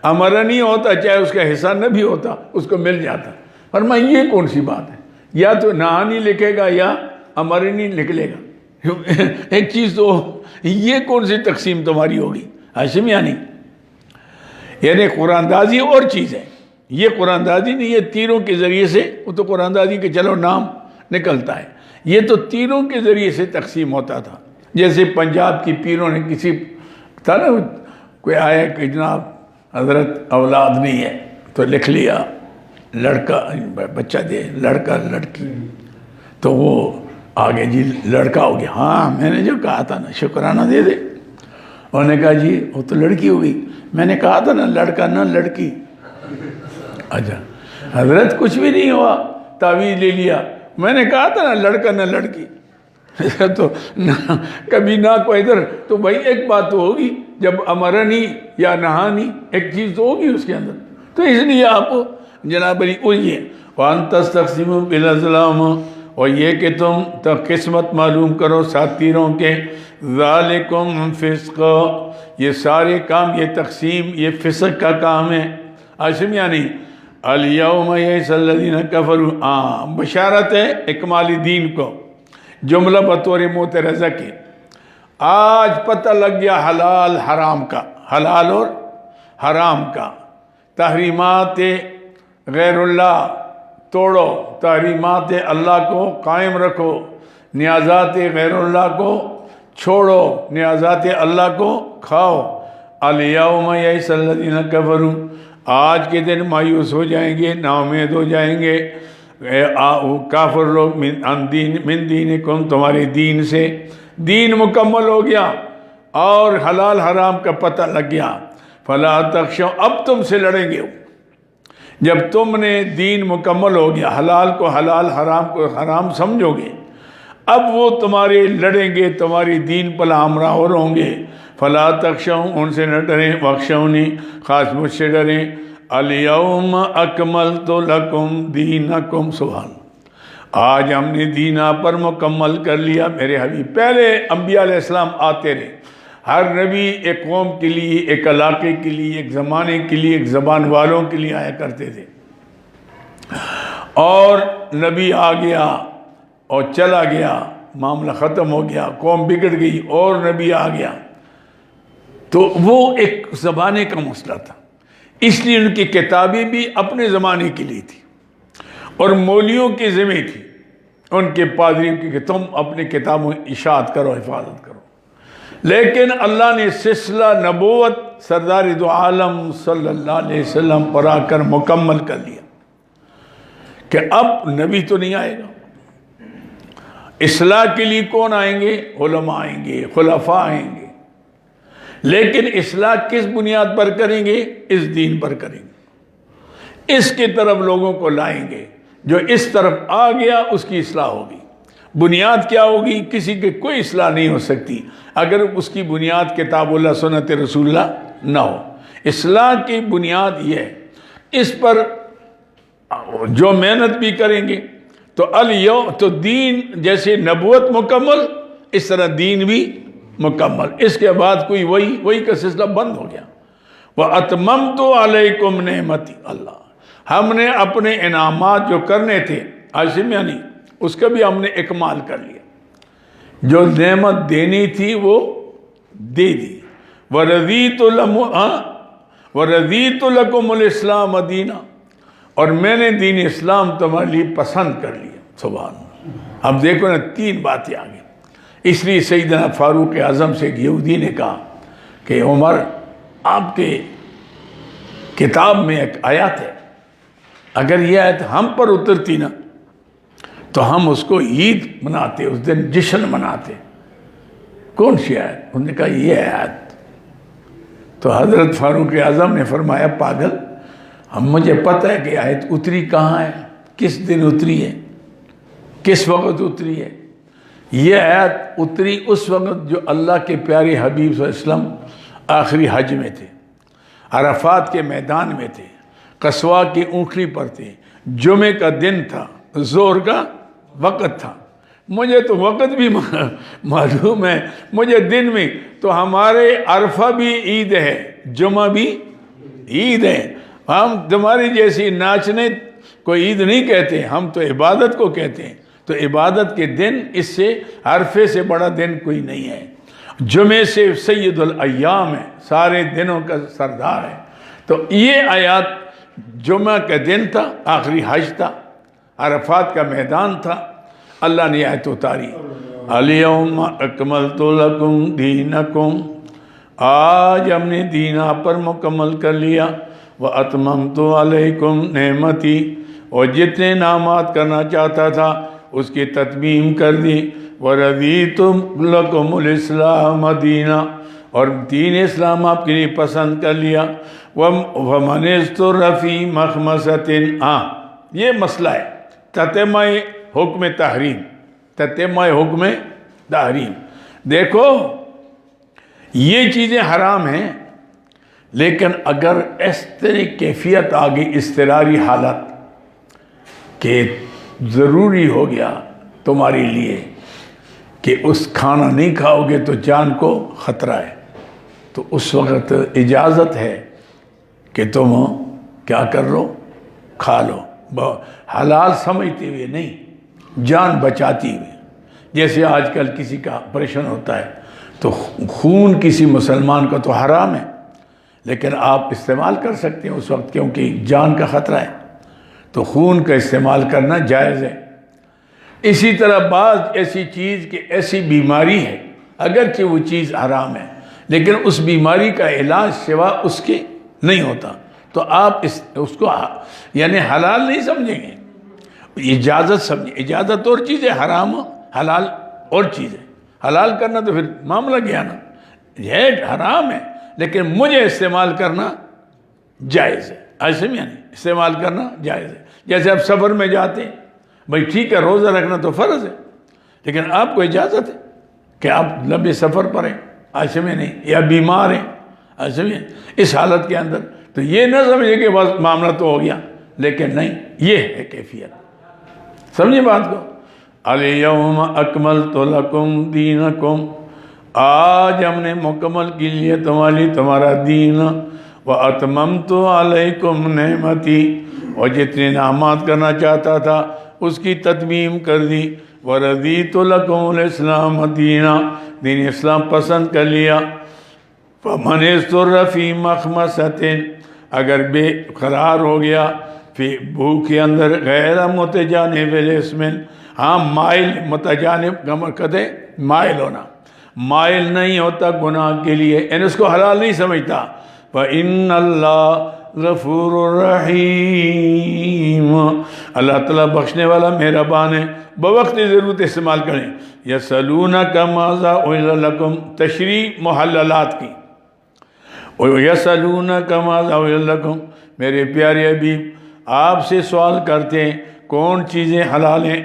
امرنی ہوتا، چاہے اس کا حصہ نہ بھی ہوتا، اس کو مل جاتا. فرمایا یہ کون سی بات ہے؟ یا تو نہانی لکھے گا یا امرنی لکھ لے گا. ایک چیز تو یہ کون سی تقسیم تمہاری ہوگی؟ ہاشمیہ نہیں. یعنی قرآن دازی اور چیز ہے، یہ قرآن دازی نہیں. یہ تیروں کے ذریعے سے، وہ تو قرآن دازی کے چلو نام نکلتا ہے، یہ تو تیروں کے ذریعے سے تقسیم ہوتا تھا. جیسے پنجاب کی پیروں نے کسی تھا نا، کوئی آیا کہ جناب حضرت اولاد نہیں ہے تو لکھ لیا لڑکا بچہ دے، لڑکا لڑکی، تو وہ آگے جی لڑکا ہو گیا. ہاں میں نے جو کہا تھا نا شکرانہ دے دے. انہوں نے کہا جی وہ تو لڑکی ہو گئی، میں نے کہا تھا نا لڑکا نہ لڑکی. اچھا حضرت کچھ بھی نہیں ہوا، تعویذ لے لیا. میں نے کہا تھا نا لڑکا نہ لڑکی. تو کبھی نہ کو ادھر تو بھائی ایک بات تو ہوگی، جب امرنی یا نہانی ایک چیز تو ہوگی اس کے اندر. تو اس لیے آپ جناب علی یہ وَأَن تَسْتَقْسِمُوا بِالْأَزْلَامِ، اور یہ کہ تم قسمت معلوم کرو سات تیروں کے. ذَلِكُمْ فِسْقٌ، یہ سارے کام، یہ تقسیم، یہ فسق کا کام ہے، اشمیہ نہیں. الْيَوْمَ يَئِسَ الَّذِينَ كَفَرُوا، بشارت ہے اکمال دین کو، جملہ بطور معترضہ کے. آج پتہ لگ گیا حلال حرام کا، حلال اور حرام کا. تحریمات غیر اللہ توڑو، تحریمات اللہ کو قائم رکھو، نیازات غیر اللہ کو چھوڑو، نیازات اللہ کو کھاؤ. الیوم یئس الذین کفروا، آج کے دن مایوس ہو جائیں گے، نا امید ہو جائیں گے کافر لوگ من دینکم، تمہارے دین سے. دین مکمل ہو گیا اور حلال حرام کا پتہ لگ گیا. فلا تخشوا، اب تم سے لڑیں گے. جب تم نے دین مکمل ہو گیا، حلال کو حلال، حرام کو حرام سمجھو گے، اب وہ تمہارے لڑیں گے، تمہاری دین پر ہمراہ اور ہوں گے. فلا تخشوا، ان سے نہ ڈریں، واخشونی، خاص مجھ سے ڈریں. الیوم اکملت لکم دینکم، سبحان، آج ہم نے دین آپ پر مکمل کر لیا. میرے حبیب، پہلے انبیاء علیہ السلام آتے رہے، ہر نبی ایک قوم کے لیے، ایک علاقے کے لیے، ایک زمانے کے لیے، ایک زبان والوں کے لیے آیا کرتے تھے. اور نبی آ گیا اور چلا گیا، معاملہ ختم ہو گیا، قوم بگڑ گئی، اور نبی آ گیا. تو وہ ایک زمانے کا مسئلہ تھا، اس لیے ان کی کتابیں بھی اپنے زمانے کے لیے تھی، اور مولیوں کی ذمہ تھی ان کے پادریوں کی کہ تم اپنی کتابوں اشاعت کرو، حفاظت کرو. لیکن اللہ نے سلسلہ نبوت سردار دو عالم صلی اللہ علیہ وسلم پر آ کر مکمل کر لیا کہ اب نبی تو نہیں آئے گا. اصلاح کے لیے کون آئیں گے؟ علماء آئیں گے، خلفاء آئیں گے. لیکن اصلاح کس بنیاد پر کریں گے؟ اس دین پر کریں گے، اس کی طرف لوگوں کو لائیں گے. جو اس طرف آ گیا اس کی اصلاح ہوگی. بنیاد کیا ہوگی؟ کسی کی کوئی اصلاح نہیں ہو سکتی اگر اس کی بنیاد کتاب اللہ سنت رسول اللہ نہ ہو. اصلاح کی بنیاد یہ ہے، اس پر جو محنت بھی کریں گے تو دین جیسے نبوت مکمل، اس طرح دین بھی مکمل. اس کے بعد کوئی وہی کا سلسلہ بند ہو گیا. وَأَتْمَمْتُ عَلَيْكُمْ نِعْمَتِي، اللہ، ہم نے اپنے انعامات جو کرنے تھے، عاشمیہ نہیں، اس کا بھی ہم نے اکمال کر لیا. جو نعمت دینی تھی وہ دے دی. وَرَضِيتُ لَكُمُ الْإِسْلَامَ دِينًا، اور میں نے دین اسلام تمہارے لیے پسند کر لیا. سبحان اللہ. اب دیکھو نا، 3 باتیں آ گئی. اس لیے سیدنا فاروق اعظم سے ایک یہودی نے کہا کہ عمر، آپ کے کتاب میں ایک آیت ہے، اگر یہ آیت ہم پر اترتی نا تو ہم اس کو عید مناتے، اس دن جشن مناتے. کون سی آیت؟ انہوں نے کہا یہ آیت. تو حضرت فاروق اعظم نے فرمایا، پاگل، مجھے پتہ ہے کہ آیت اتری کہاں ہے، کس دن اتری ہے، کس وقت اتری ہے. یہ آیت اتری اس وقت جو اللہ کے پیارے حبیب صلی اللہ علیہ وسلم آخری حج میں تھے، عرفات کے میدان میں تھے، قصوہ کی اونٹنی پر تھے، جمعے کا دن تھا، ظہر کا وقت تھا. مجھے تو وقت بھی معلوم ہے، مجھے دن میں تو ہمارے عرفہ بھی عید ہے، جمعہ بھی عید ہے. ہم تمہاری جیسی ناچنے کو عید نہیں کہتے، ہم تو عبادت کو کہتے ہیں. تو عبادت کے دن اس سے عرفے سے بڑا دن کوئی نہیں ہے. جمعے سے سید الایام ہے، سارے دنوں کا سردار ہے. تو یہ آیات جمعہ کا دن تھا، آخری حج تھا، عرفات کا میدان تھا. اللہ نے آیت اتاری، الیوم اکملت لکم دینکم، آج ہم نے دین آپ پر مکمل کر لیا، واتممت علیکم نعمتی، اور جتنے انعامات کرنا چاہتا تھا اس کی تتمیم کر دی. وَرَضِيتُ لَكُمُ الْإِسْلَامَ دِينًا، اور دین اسلام آپ کے لیے پسند کر لیا. وَمَنِ اسْتُرَّ فِي مَخْمَصَةٍ، ہاں یہ مسئلہ ہے، تتمہ حکم تحریم، تتمہ حکم تحریم. دیکھو یہ چیزیں حرام ہیں، لیکن اگر اس طرح کیفیت آگئی، اضطراری حالت کہ ضروری ہو گیا تمہارے لیے کہ اس کھانا نہیں کھاؤ گے تو جان کو خطرہ ہے، تو اس وقت اجازت ہے کہ تم کیا کر لو، کھا لو، حلال سمجھتے ہوئے نہیں، جان بچاتی ہوئے. جیسے آج کل کسی کا آپریشن ہوتا ہے تو خون کسی مسلمان کا تو حرام ہے، لیکن آپ استعمال کر سکتے ہیں اس وقت، کیونکہ جان کا خطرہ ہے، تو خون کا استعمال کرنا جائز ہے. اسی طرح بعض ایسی چیز کہ ایسی بیماری ہے، اگرچہ وہ چیز حرام ہے لیکن اس بیماری کا علاج سوا اس کے نہیں ہوتا، تو آپ اس کو یعنی حلال نہیں سمجھیں گے، اجازت سمجھیں. اجازت اور چیز ہے، حرام حلال اور چیز ہے. حلال کرنا تو پھر معاملہ گیا نا، یہ حرام ہے لیکن مجھے استعمال کرنا جائز ہے. ایسے میں یعنی استعمال کرنا جائز ہے. جیسے آپ سفر میں جاتے ہیں، بھائی ٹھیک ہے روزہ رکھنا تو فرض ہے، لیکن آپ کو اجازت ہے کہ آپ لمبے سفر پر ہیں، ایسے میں نہیں، یا بیمار ہیں، ایسے میں اس حالت کے اندر تو یہ نہ سمجھے کہ بس معاملہ تو ہو گیا، لیکن نہیں، یہ ہے کیفیت. سمجھے بات کو؟ الیوم اکملت لکم دینکم، آج ہم نے مکمل کی لیے تمہارا دین. وَأَتْمَمْتُ عَلَيْكُمْ نِعْمَتِي، اور جتنے انعامات کرنا چاہتا تھا اس کی تتمیم کر دی. وَرَضِيتُ لَكُمُ الْإِسْلَامَ دِينًا، دین اسلام پسند کر لیا. فَمَنِ اسْتُرَّ فِي مَخْمَصَةٍ، اگر بے قرار ہو گیا فی بھوک کے اندر، غیر متجانب لِإِثْمٍ، ہاں مائل، متجانب کا مقصد ہے مائل ہونا، مائل نہیں ہوتا گناہ کے لیے، یعنی اس کو حلال نہیں سمجھتا. فَإِنَّ اللَّهَ غَفُورٌ رَحِيمٌ، اللہ تعالیٰ بخشنے والا مہربان ہے. بوقت ضرورت استعمال کریں. يَسْأَلُونَكَ مَاذَا أُحِلَّ لَكُمْ، تشریح محللات کی. يَسْأَلُونَكَ مَاذَا أُحِلَّ لَكُمْ، میرے پیارے حبیب آپ سے سوال کرتے ہیں کون چیزیں حلال ہیں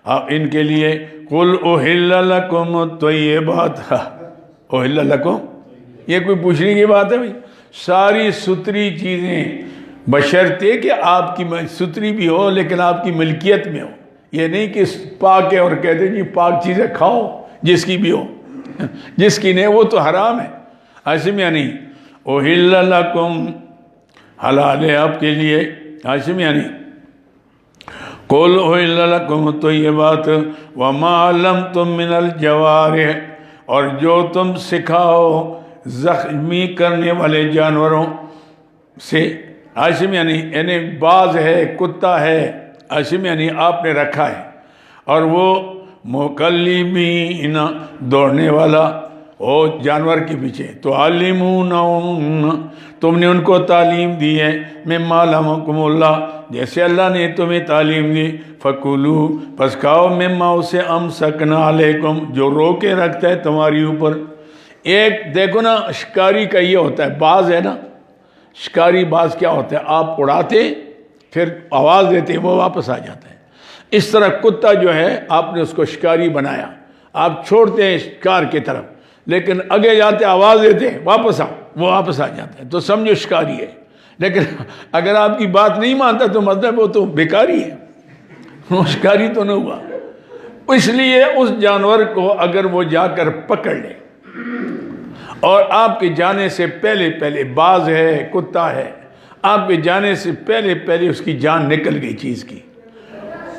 آپ ان کے لیے. قُلْ أُحِلَّ لَكُمُ الطَّيِّبَاتُ، أُحِلَّ لَكُمْ، یہ کوئی پوچھنے کی بات ہے بھائی؟ ساری ستری چیزیں بشرطے کہ آپ کی ستری بھی ہو لیکن آپ کی ملکیت میں ہو. یہ نہیں کہ پاک ہے اور کہتے ہیں جی پاک چیزیں کھاؤ جس کی بھی ہو، جس کی نہیں وہ تو حرام ہے. ایسے میں نہیں. أُحِلَّ لَكُمْ، حلال ہے آپ کے لیے. ایسے میں نہیں. قُلْ أُحِلَّ لَكُمُ الطَّيِّبَاتُ وَمَا عَلَّمْتُم مِّنَ الْجَوَارِحِ، اور جو تم سکھاؤ زخمی کرنے والے جانوروں سے، عاشم یعنی باز ہے، کتا ہے، عاشم یعنی آپ نے رکھا ہے، اور وہ مکلبین دوڑنے والا او جانور کے پیچھے، تو علمون تم نے ان کو تعلیم دی ہے، مما علمکم اللہ جیسے اللہ نے تمہیں تعلیم دی، فکلوا پس کھاؤ، مما اسے امسکنا علیکم جو روکے رکھتا ہے تمہاری اوپر۔ ایک دیکھو نا، شکاری کا یہ ہوتا ہے، باز ہے نا، شکاری باز کیا ہوتا ہے، آپ اڑاتے پھر آواز دیتے وہ واپس آ جاتا ہے۔ اس طرح کتا جو ہے آپ نے اس کو شکاری بنایا، آپ چھوڑتے ہیں شکار کی طرف لیکن آگے جاتے آواز دیتے واپس آؤ، وہ واپس آ جاتا ہے، تو سمجھو شکاری ہے۔ لیکن اگر آپ کی بات نہیں مانتا تو مطلب وہ تو بیکاری ہے، وہ شکاری تو نہ ہوا۔ اس لیے اس جانور کو اگر وہ جا کر پکڑ لے اور آپ کے جانے سے پہلے باز ہے، کتا ہے، آپ کے جانے سے پہلے اس کی جان نکل گئی چیز کی،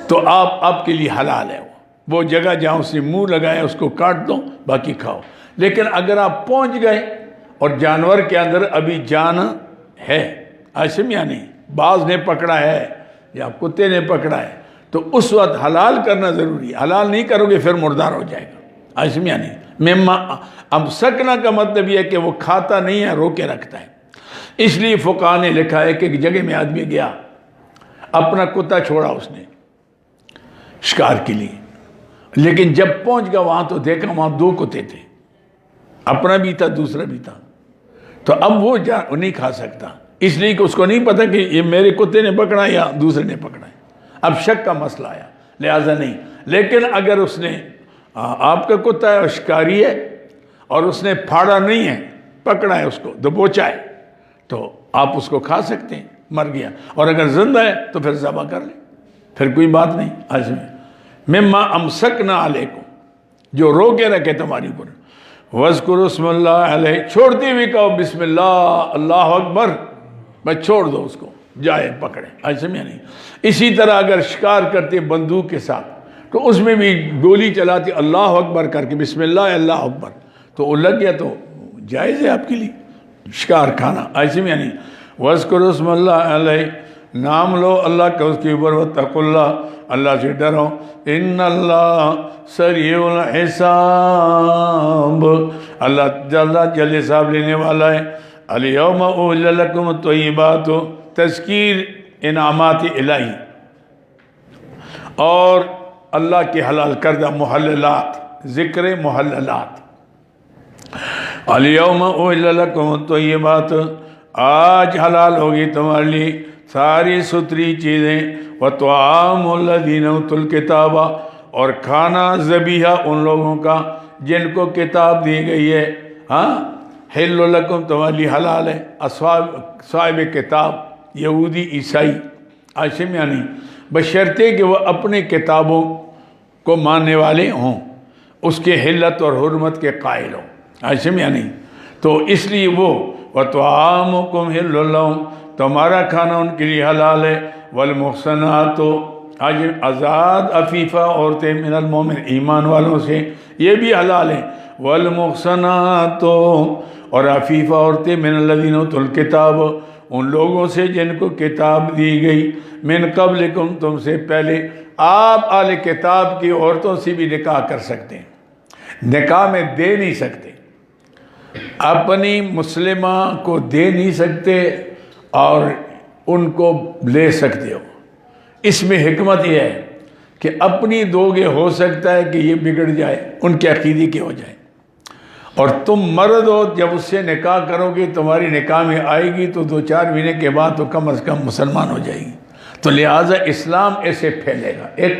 تو آپ کے لیے حلال ہے وہ جگہ جہاں اس نے منہ لگایا اس کو کاٹ دو، باقی کھاؤ۔ لیکن اگر آپ پہنچ گئے اور جانور کے اندر ابھی جان ہے، عاشم یعنی باز نے پکڑا ہے یا کتے نے پکڑا ہے، تو اس وقت حلال کرنا ضروری ہے۔ حلال نہیں کرو گے پھر مردار ہو جائے گا، عاشم یعنی مما امسکنا کا مطلب یہ ہے کہ وہ کھاتا نہیں ہے، روکے رکھتا ہے۔ اس لیے فقہاء نے لکھا ہے کہ ایک جگہ میں آدمی گیا، اپنا کتا چھوڑا اس نے شکار کے لیے، لیکن جب پہنچ گیا وہاں تو دیکھا وہاں دو کتے تھے، اپنا بھی تھا دوسرا بھی تھا، تو اب وہ نہیں کھا سکتا، اس لیے کہ اس کو نہیں پتا کہ یہ میرے کتے نے پکڑا یا دوسرے نے پکڑا ہے، اب شک کا مسئلہ آیا، لہذا نہیں۔ لیکن اگر اس نے آپ کا کتا ہے اور شکاری ہے اور اس نے پھاڑا نہیں ہے، پکڑا ہے اس کو دبوچا ہے، تو آپ اس کو کھا سکتے ہیں، مر گیا، اور اگر زندہ ہے تو پھر ذبح کر لیں، پھر کوئی بات نہیں۔ آج میں مما امسکنا علیکم جو رو کے رکھے تمہاری پر، وذکروا اسم اللہ علیہ چھوڑتے ہوئے کہو بسم اللہ اللہ اکبر، بس چھوڑ دو اس کو جائے پکڑے، آج سمجھا نہیں۔ اسی طرح اگر شکار کرتے بندوق کے ساتھ تو اس میں بھی گولی چلاتے اللہ اکبر کر کے بسم اللہ اللہ اکبر، تو وہ لگ گیا تو جائز ہے آپ کے لیے شکار کھانا، ایسے میں نہیں۔ وذکروا اسم اللہ علیہ نام لو اللہ کا اس کے اوپر، واتقوا اللہ اللہ سے ڈرو، ان اللہ سریع الحساب اللہ جلد حساب لینے والا ہے۔ الیوم احل لکم الطیبات تذکیر انعامات الہی، اور اللہ کے حلال کردہ محللات، ذکر محللات۔ الیوم احل لکم الطیبات آج حلال ہوگی تمہارے لیے ساری ستری چیزیں، وطعام الذین اوتوا الکتاب اور کھانا ذبیحہ ان لوگوں کا جن کو کتاب دی گئی ہے، ہاں حل لکم تمہارے لیے حلال ہے، صاحب کتاب یہودی عیسائی، عاشم یعنی بشرطے کہ وہ اپنے کتابوں کو ماننے والے ہوں، اس کے حلت اور حرمت کے قائل ہوں، عاشم یعنی تو اس لیے وہ وطعامکم حل لہم تمہارا کھانا ان کے لیے حلال ہے، والمحصنات آزاد عفیفہ عورتیں من المومن ایمان والوں سے یہ بھی حلال ہیں، والمحصنات اور عفیفہ عورتیں من الذین اوتوا الکتاب ان لوگوں سے جن کو کتاب دی گئی، من قبلکم تم سے پہلے، آپ اہل کتاب کی عورتوں سے بھی نکاح کر سکتے ہیں، نکاح میں دے نہیں سکتے، اپنی مسلمہ کو دے نہیں سکتے اور ان کو لے سکتے ہو۔ اس میں حکمت یہ ہے کہ اپنی دو گے ہو سکتا ہے کہ یہ بگڑ جائے، ان کے عقیدے کے ہو جائے، اور تم مرد ہو جب اس سے نکاح کرو گے تمہاری نکاح میں آئے گی تو 2-4 مہینے کے بعد تو کم از کم مسلمان ہو جائے گی، تو لہٰذا اسلام ایسے پھیلے گا۔ ایک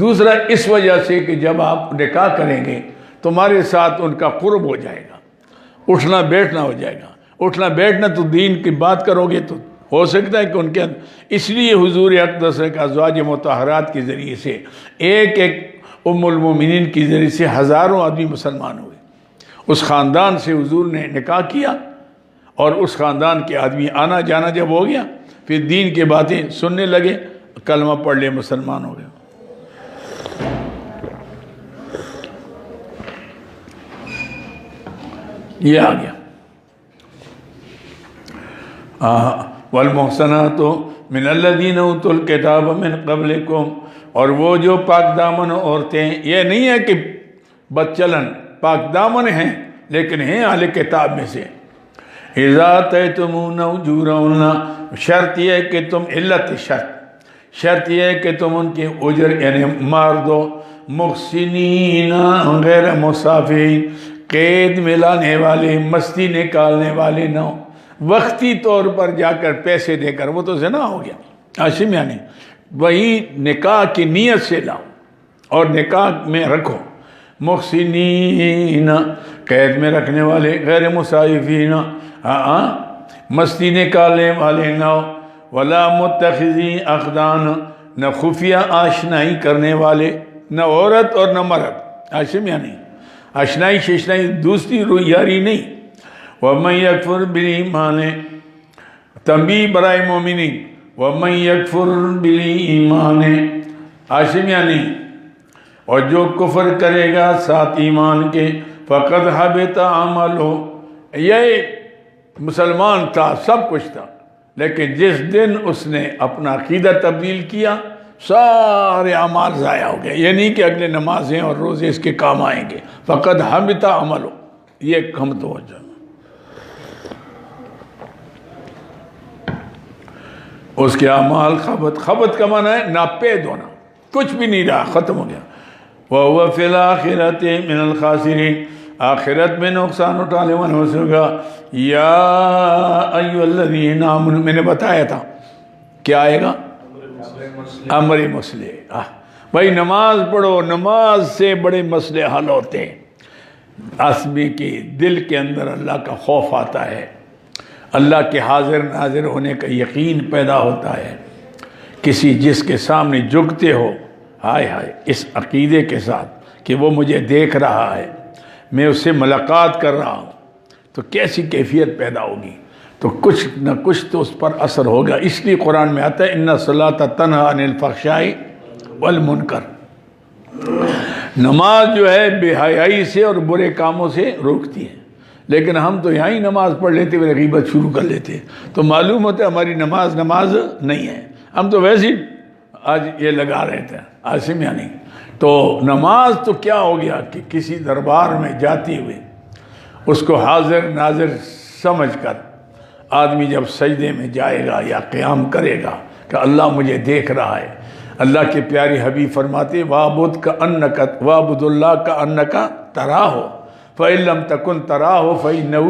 دوسرا اس وجہ سے کہ جب آپ نکاح کریں گے تمہارے ساتھ ان کا قرب ہو جائے گا، اٹھنا بیٹھنا ہو جائے گا، اٹھنا بیٹھنا تو دین کی بات کرو گے تو ہو سکتا ہے کہ ان کے اندر، اس لیے حضور اقدس کے ازواج مطہرات کے ذریعے سے ایک ام المومنین کے ذریعے سے ہزاروں آدمی مسلمان ہوئے، اس خاندان سے حضور نے نکاح کیا اور اس خاندان کے آدمی آنا جانا جب ہو گیا پھر دین کے باتیں سننے لگے، کلمہ پڑھ لے مسلمان ہو گیا۔ یہ آ گیا والمحصنات من الذین اوتوا الکتاب من قبلکم، اور وہ جو پاک دامن عورتیں، یہ نہیں ہے کہ بدچلن، پاک دامن ہیں لیکن ہیں اہل کتاب میں سے۔ اذا آتیتموہن اجورہن، شرط یہ ہے کہ تم علت شرط یہ ہے کہ تم ان کی اجر یعنی مار دو، محسنین غیر مسافحین، قید میں لانے والے، مستی نکالنے والے نہ ہو، وقتی طور پر جا کر پیسے دے کر، وہ تو زنا ہو گیا ہاشم، یعنی وہی نکاح کی نیت سے لاؤ اور نکاح میں رکھو۔ محسنین قید میں رکھنے والے، غیر مسافحین مستی نکالنے والے نہ ہو، ولا متخذی اخدان، نہ خفیہ آشنائی کرنے والے، نہ عورت اور نہ مرد، ہاشم یعنی آشنائی ششنائی دوسری یاری نہیں۔ وَمَنْ يَكْفُرْ بِالْإِيمَانِ، تنبیہ برائے مومنین، وَمَنْ يَكْفُرْ بِالْإِيمَانِ ہاشم یعنی اور جو کفر کرے گا ساتھ ایمان کے، فَقَدْ حَبِطَ عَمَلُهُ، یہ مسلمان تھا، سب کچھ تھا، لیکن جس دن اس نے اپنا عقیدہ تبدیل کیا سارے اعمال ضائع ہو گئے۔ یہ نہیں کہ اگلے نمازیں اور روزے اس کے کام آئیں گے، فقط حبط عملو، یہ ہم توجہ۔ اس کے اعمال خبط کا معنی ہے ناپید ہونا، کچھ بھی نہیں رہا، ختم ہو گیا۔ وَهُوَ فِي الْآخِرَةِ مِنَ الْخَاسِرِينَ، آخرت میں نقصان اٹھانے والے ہو سکا۔ یا ایھا الذین آمنوا، میں نے بتایا تھا کیا آئے گا، امر مسئلے۔ بھائی نماز پڑھو، نماز سے بڑے مسئلے حل ہوتے ہیں۔ آدمی کے دل کے اندر اللہ کا خوف آتا ہے، اللہ کے حاضر ناظر ہونے کا یقین پیدا ہوتا ہے۔ کسی جس کے سامنے جھکتے ہو، ہائے ہائے، اس عقیدے کے ساتھ کہ وہ مجھے دیکھ رہا ہے، میں اس سے ملاقات کر رہا ہوں، تو کیسی کیفیت پیدا ہوگی، تو کچھ نہ کچھ تو اس پر اثر ہوگا۔ اس لیے قرآن میں آتا ہے اِنَّ الصَّلَاةَ تَنْہَىٰ عَنِ الْفَحْشَاءِ وَالْمُنکَرِ، نماز جو ہے بے حیائی سے اور برے کاموں سے روکتی ہے۔ لیکن ہم تو یہاں ہی نماز پڑھ لیتے ہوئے غیبت شروع کر لیتے، تو معلوم ہوتا ہے ہماری نماز نہیں ہے، ہم تو ویسے ہی آج یہ لگا رہے تھے عاصم یعنی۔ تو نماز تو کیا ہو گیا کہ کسی دربار میں جاتے ہوئے اس کو حاضر ناظر سمجھ کر آدمی جب سجدے میں جائے گا یا قیام کرے گا کہ اللہ مجھے دیکھ رہا ہے۔ اللہ کے پیارے حبیب فرماتے وَعْبُدْ كَأَنَّكَ وَعْبُدُ اللَّهَ كَأَنَّكَ تَرَاهُ فَإِن لَّمْ تَكُن تَرَاهُ فَإِنَّهُ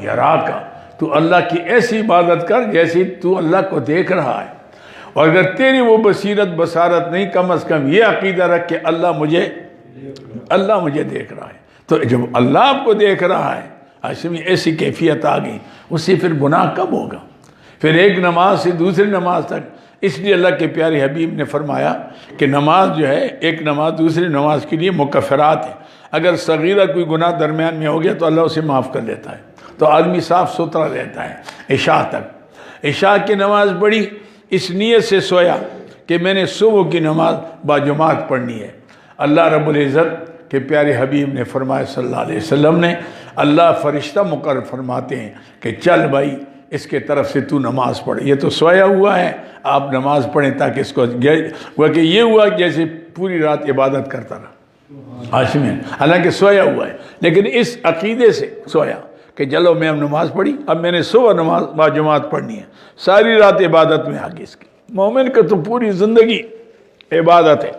يَرَاكَ، تو اللہ کی ایسی عبادت کر جیسے تو اللہ کو دیکھ رہا ہے، اور اگر تیری وہ بصارت نہیں، کم از کم یہ عقیدہ رکھ کہ اللہ مجھے دیکھ رہا ہے۔ تو جب اللہ آپ کو دیکھ رہا ہے، ہاشمی ایسی کیفیت آ گئی، اس سے پھر گناہ کب ہوگا؟ پھر ایک نماز سے دوسری نماز تک۔ اس لیے اللہ کے پیارے حبیب نے فرمایا کہ نماز جو ہے، ایک نماز دوسری نماز کے لیے مکفرات ہے۔ اگر صغیرہ کوئی گناہ درمیان میں ہو گیا تو اللہ اسے معاف کر لیتا ہے، تو آدمی صاف ستھرا رہتا ہے عشاء تک۔ عشاء کی نماز پڑھی، اس نیت سے سویا کہ میں نے صبح کی نماز باجماعت پڑھنی ہے۔ اللہ رب العزت کے پیارے حبیب نے فرمایا صلی اللہ علیہ وسلم نے، اللہ فرشتہ مقرر فرماتے ہیں کہ چل بھائی اس کے طرف سے تو نماز پڑھ، یہ تو سویا ہوا ہے، آپ نماز پڑھیں تاکہ اس کو وہ کہ یہ ہوا جیسے پوری رات عبادت کرتا رہا ہاشم، حالانکہ سویا ہوا ہے، لیکن اس عقیدے سے سویا کہ چلو میں اب نماز پڑھی، اب میں نے صبح نماز باجماعت پڑھنی ہے، ساری رات عبادت میں آگے اس کی۔ مومن کا تو پوری زندگی عبادت ہے۔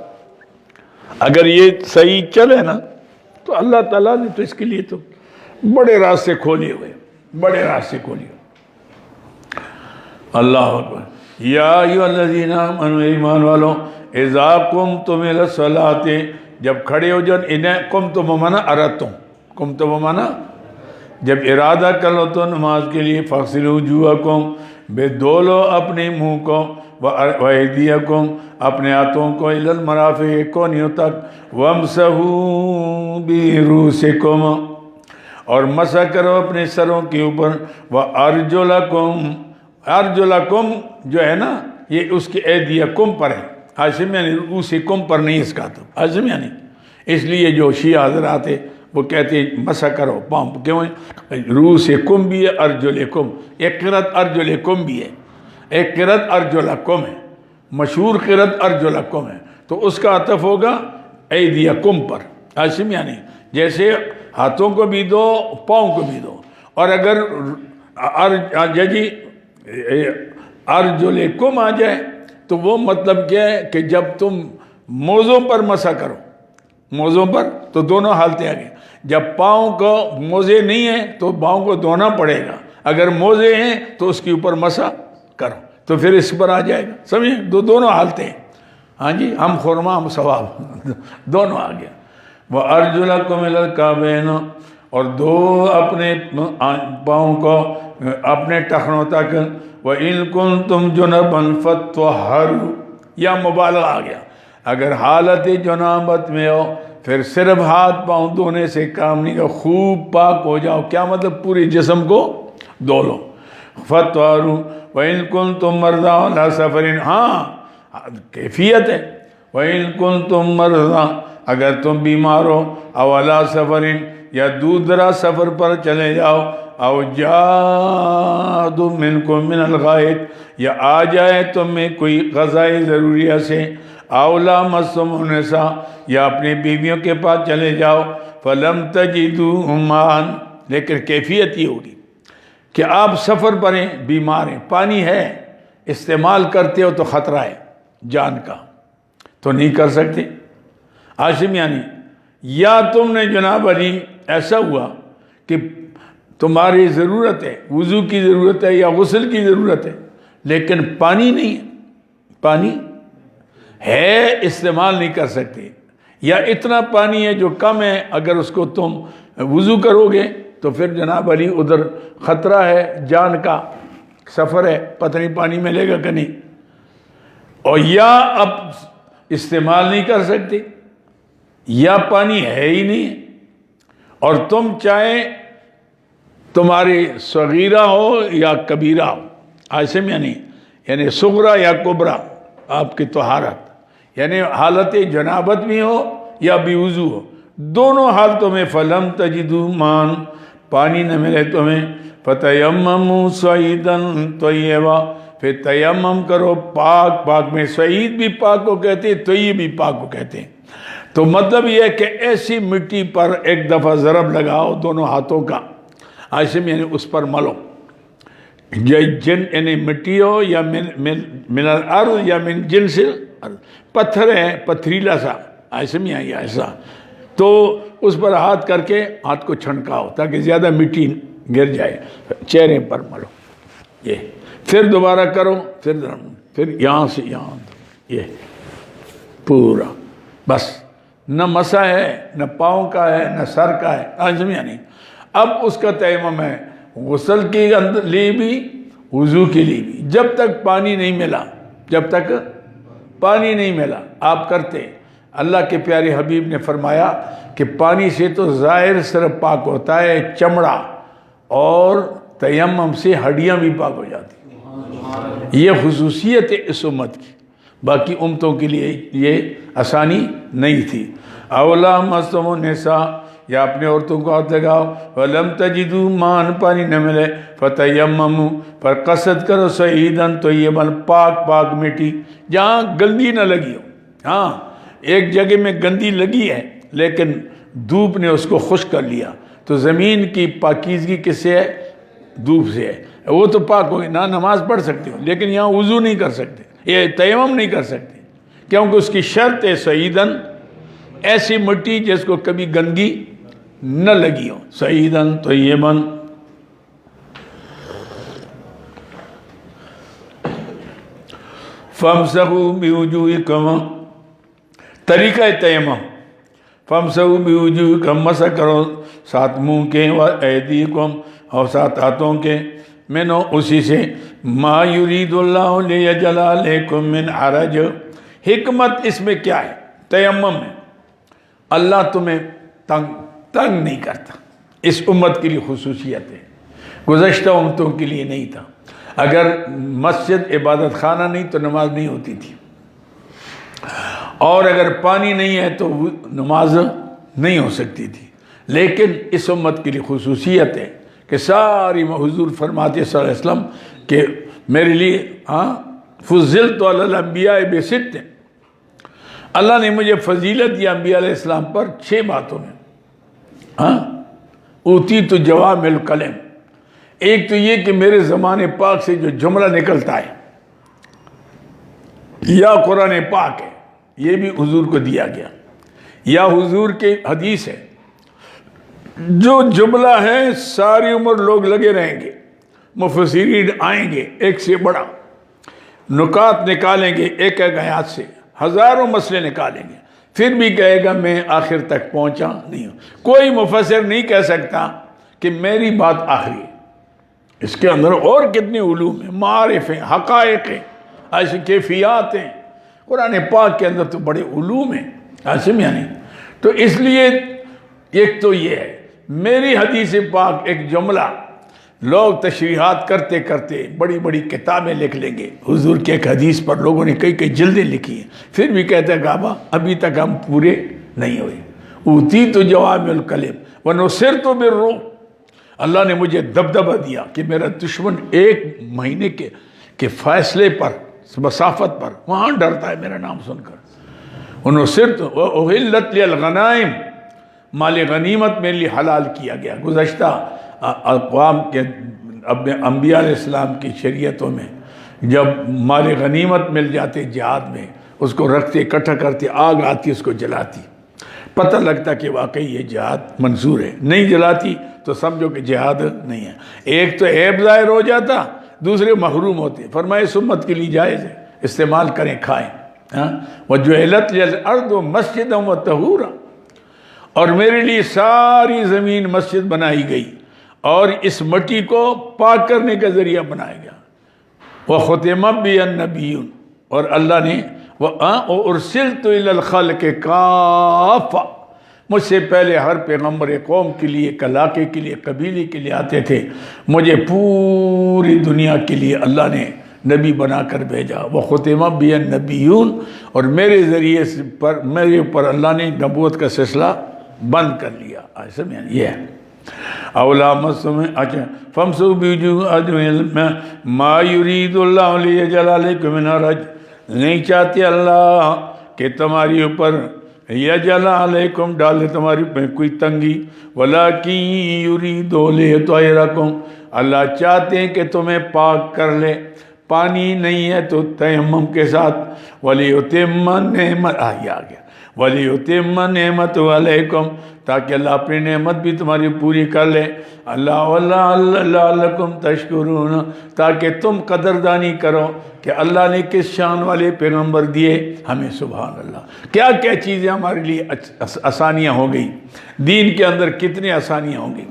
اگر یہ صحیح چلے نا تو اللہ تعالیٰ نے تو اس کے لیے تو بڑے راستے کھولے ہوئے، بڑے راستے کھولے ہوئے۔ اللہ اکبر۔ یا ایھا الذین آمنوا، ایمان والو، اذا قمتم الی الصلاۃ، جب کھڑے ہو جاؤ، انہیں قمتم بمعنی اردتم، قمتم بمعنی جب ارادہ کر لو تو نماز کے لیے، فاغسلوا وجوہکم، بے دھو لو اپنے منہ کو، وایدیکم، اپنے ہاتھوں کو، الی المرافق، کونیوں تک، وامسحوا برؤوسکم، اور مسح کرو اپنے سروں کے اوپر، وارجلکم، ارجلکم جو ہے نا یہ اس کے ایدیکم پر ہے، آسم یعنی رؤوسکم پر نہیں اس کا تو آسم یعنی، اس لیے جو شیعہ حضرات ہیں وہ کہتے ہیں مسح کرو پاؤں، کیوں ہے؟ رؤوسکم بھی ہے، ارجلکم، ایک قرأت ارجلکم بھی ہے، ایک قرأت ارجلکم ہے، مشہور قرأت ارجلکم ہے، تو اس کا عطف ہوگا ایدیکم پر، آسم یعنی جیسے ہاتھوں کو بھی دو پاؤں کو بھی دو، اور اگر ارجلکم آ جائے تو وہ مطلب کیا ہے کہ جب تم موزوں پر مسح کرو، موزوں پر تو دونوں حالتیں آ گئی، جب پاؤں کو موزے نہیں ہیں تو پاؤں کو دھونا پڑے گا، اگر موزے ہیں تو اس کے اوپر مسح کرو تو پھر اس پر آ جائے گا، سمجھے؟ دونوں حالتیں ہیں، ہاں جی، ہم خرما ہم ثواب دونوں آ گیا۔ وَأَرْجُلَكُمْ إِلَى الْكَعْبَيْنِ، اور دو اپنے پاؤں کو اپنے ٹخنوں تک، وَإِن كُنتُمْ جُنُبًا فَاطَّهَّرُوا، یا مبالغہ آ گیا، اگر حالت جنابت میں ہو پھر صرف ہاتھ پاؤں دھونے سے کام نہیں، خوب پاک ہو جاؤ، کیا مطلب؟ پورے جسم کو دھو لو، فَاطَّهَّرُوا وَإِن كُنتُمْ مَرْضَىٰ عَلَىٰ سَفَرٍ، ہاں کیفیت ہے، وَإِن كُنتُمْ مَرْضَىٰ، اگر تم بیمار ہو، او عَلَىٰ سَفَرٍ، یا دوسرا سفر پر چلے جاؤ، او جاء منکم من الغائط، یا آ جائے تم میں کوئی غذائی ضروریہ سے، او لامستم النساء، یا اپنی بیویوں کے پاس چلے جاؤ، فلم تجدوا ماء، لیکن کیفیت یہ ہوگی کہ آپ سفر پر ہیں، بیمار ہیں، پانی ہے، استعمال کرتے ہو تو خطرہ ہے جان کا، تو نہیں کر سکتے، عاشم یعنی، یا تم نے جناب علی ایسا ہوا کہ تمہاری ضرورت ہے، وضو کی ضرورت ہے یا غسل کی ضرورت ہے، لیکن پانی نہیں ہے، پانی ہے استعمال نہیں کر سکتے، یا اتنا پانی ہے جو کم ہے، اگر اس کو تم وضو کرو گے تو پھر جناب علی ادھر خطرہ ہے جان کا، سفر ہے، پتہ نہیں پانی ملے گا کہ نہیں، اور یا اب استعمال نہیں کر سکتے، یا پانی ہے ہی نہیں، اور تم چاہے تمہاری صغیرہ ہو یا کبیرہ ہو، ایسے میں یعنی صغرا یا کبرا، آپ کی طہارت، یعنی حالت جنابت بھی ہو یا بے وضو ہو، دونوں حالتوں میں فلم تجدوا ماء، پانی نہ ملے تمہیں، فتیمموا صعیدا طیبا، پھر تیمم کرو پاک، پاک میں صعید بھی پاک کو کہتے ہیں، طیب بھی پاک کو کہتے ہیں، تو مطلب یہ ہے کہ ایسی مٹی پر ایک دفعہ ضرب لگاؤ دونوں ہاتھوں کا، ایسے میں یعنی اس پر ملو، جن یعنی مٹی ہو یا من الارض یا من جنس الارض، پتھر ہے پتھریلا سا، ایسے میں آئی ایسا، تو اس پر ہاتھ کر کے ہاتھ کو چھنکاؤ تاکہ زیادہ مٹی گر جائے، چہرے پر ملو، یہ پھر دوبارہ کرو، پھر یہاں سے یہاں، یہ پورا، بس نہ مسا ہے، نہ پاؤں کا ہے، نہ سر کا ہے، آج نہیں۔ اب اس کا تیمم ہے غسل کے لیے بھی، وضو کے لیے بھی، جب تک پانی نہیں ملا، جب تک پانی نہیں ملا آپ کرتے۔ اللہ کے پیارے حبیب نے فرمایا کہ پانی سے تو ظاہر صرف پاک ہوتا ہے چمڑا، اور تیمم سے ہڈیاں بھی پاک ہو جاتی ہیں، یہ خصوصیت ہے اس امت کی، باقی امتوں کے لیے یہ آسانی نہیں تھی۔ اولا مستم النساء، یا اپنے عورتوں کو ہاتھ لگاؤ، ولم تجدوا ماء، پانی نہ ملے، فتیمموا، پر قصد کرو صعیدا طیبا، پاک پاک مٹی، جہاں گندی نہ لگی ہو، ہاں ایک جگہ میں گندی لگی ہے لیکن دھوپ نے اس کو خشک کر لیا، تو زمین کی پاکیزگی کس سے ہے؟ دھوپ سے ہے، وہ تو پاک ہوگی، نہ نماز پڑھ سکتے ہو لیکن یہاں وضو نہیں کر سکتے، یہ تیمم نہیں کر سکتے، کیونکہ اس کی شرط ہے صعیداً، ایسی مٹی جس کو کبھی گندگی نہ لگی ہو، صعیداً طیباً۔ فامسحوا بوجوہکم، طریقہ تیمم، فامسحوا بوجوہکم، مسح کرو ساتھ منہ کے، وایدیکم، اور ساتھ ہاتھوں کے، منو اسی سے، ما یرید اللہ لیجعل علیکم من حرج، حکمت اس میں کیا ہے؟ تیمم میں اللہ تمہیں تنگ نہیں کرتا، اس امت کے لیے خصوصیت ہے، گزشتہ امتوں کے لیے نہیں تھا۔ اگر مسجد عبادت خانہ نہیں تو نماز نہیں ہوتی تھی، اور اگر پانی نہیں ہے تو نماز نہیں ہو سکتی تھی۔ لیکن اس امت کے لیے خصوصیت ہے کہ ساری حضور فرماتے صلی اللہ علیہ وسلم کہ میرے لیے فضلت علی الانبیاء بست، اللہ نے مجھے فضیلت دی انبیاء علیہ السلام پر 6 باتوں میں۔ اوتیت جوامع الکلم، ایک تو یہ کہ میرے زمان پاک سے جو جملہ نکلتا ہے یا قرآن پاک ہے، یہ بھی حضور کو دیا گیا، یا حضور کے حدیث ہے، جو جملہ ہے ساری عمر لوگ لگے رہیں گے، مفسرین آئیں گے ایک سے بڑا، نکات نکالیں گے ایک ایک آیات سے، ہزاروں مسئلے نکالیں گے، پھر بھی کہے گا میں آخر تک پہنچا نہیں ہوں۔ کوئی مفسر نہیں کہہ سکتا کہ میری بات آخری ہے، اس کے اندر اور کتنے علوم ہیں، معارف ہیں، حقائق ہیں، ایسی کیفیات ہیں، قرآن پاک کے اندر تو بڑے علوم ہیں، ایسے میں نہیں۔ تو اس لیے ایک تو یہ ہے، میری حدیث پاک ایک جملہ لوگ تشریحات کرتے کرتے بڑی بڑی کتابیں لکھ لیں گے، حضور کی ایک حدیث پر لوگوں نے کئی جلدیں لکھی ہیں، پھر بھی کہتے ہیں بابا ابھی تک ہم پورے نہیں ہوئے۔ اوتیت جوامع الکلم ونصرت بالرعب، اللہ نے مجھے دبدبہ دیا کہ میرا دشمن 1 مہینے کے فیصلے پر، مسافت پر وہاں ڈرتا ہے میرا نام سن کر۔ ونصرت وأحلت لی الغنائم، مال غنیمت میرے لیے حلال کیا گیا۔ گزشتہ اقوام کے انبیاء علیہ السلام کی شریعتوں میں جب مال غنیمت مل جاتے جہاد میں، اس کو رکھتے، اکٹھا کرتے، آگ آتی اس کو جلاتی، پتہ لگتا کہ واقعی یہ جہاد منظور ہے۔ نہیں جلاتی تو سمجھو کہ جہاد نہیں ہے۔ ایک تو عیب ظاہر ہو جاتا، دوسرے محروم ہوتے۔ فرمائے اس امت کے لیے جائز ہے، استعمال کریں، کھائیں۔ وَجُعِلَتْ لِيَ الْأَرْضُ مَسْجِدًا وَطَهُورًا، اور میرے لیے ساری زمین مسجد بنائی گئی اور اس مٹی کو پاک کرنے کا ذریعہ بنایا گیا۔ وَخُتِمَ بِيَ النَّبِيُّونَ، اور اللہ نے وَأُرْسِلْتُ إِلَى الْخَلْقِ كَافَّةً، مجھ سے پہلے ہر پیغمبر قوم کے لیے، ایک علاقے کے لیے، قبیلے کے لیے آتے تھے، مجھے پوری دنیا کے لیے اللہ نے نبی بنا کر بھیجا۔ وَخُتِمَ بِيَ النَّبِيُّونَ، اور میرے ذریعے پر میرے اوپر اللہ نے نبوت کا سلسلہ بند کر لیا۔ ایسا میں یہ ہے اولا مسلم اچھا فمسو بیجو ما یرید اللہ لیجعل علیکم من حرج، نہیں چاہتے اللہ کہ تمہاری اوپر یجعل علیکم ڈالے تمہاری اوپر کوئی تنگی، ولیکن یرید لیطہرکم، اللہ چاہتے ہیں کہ تمہیں پاک کر لے۔ پانی نہیں ہے تو تیمم کے ساتھ ولیتم نعمت آ گیا ولیتم نعمت علیکم، تاکہ اللہ اپنی نعمت بھی تمہاری پوری کر لے۔ اللہ لعلکم تشکرون، تاکہ تم قدردانی کرو کہ اللہ نے کس شان والے پیغمبر دیے ہمیں۔ سبحان اللہ، کیا کیا چیزیں ہمارے لیے آسانیاں ہو گئی، دین کے اندر کتنی آسانیاں ہو گئی۔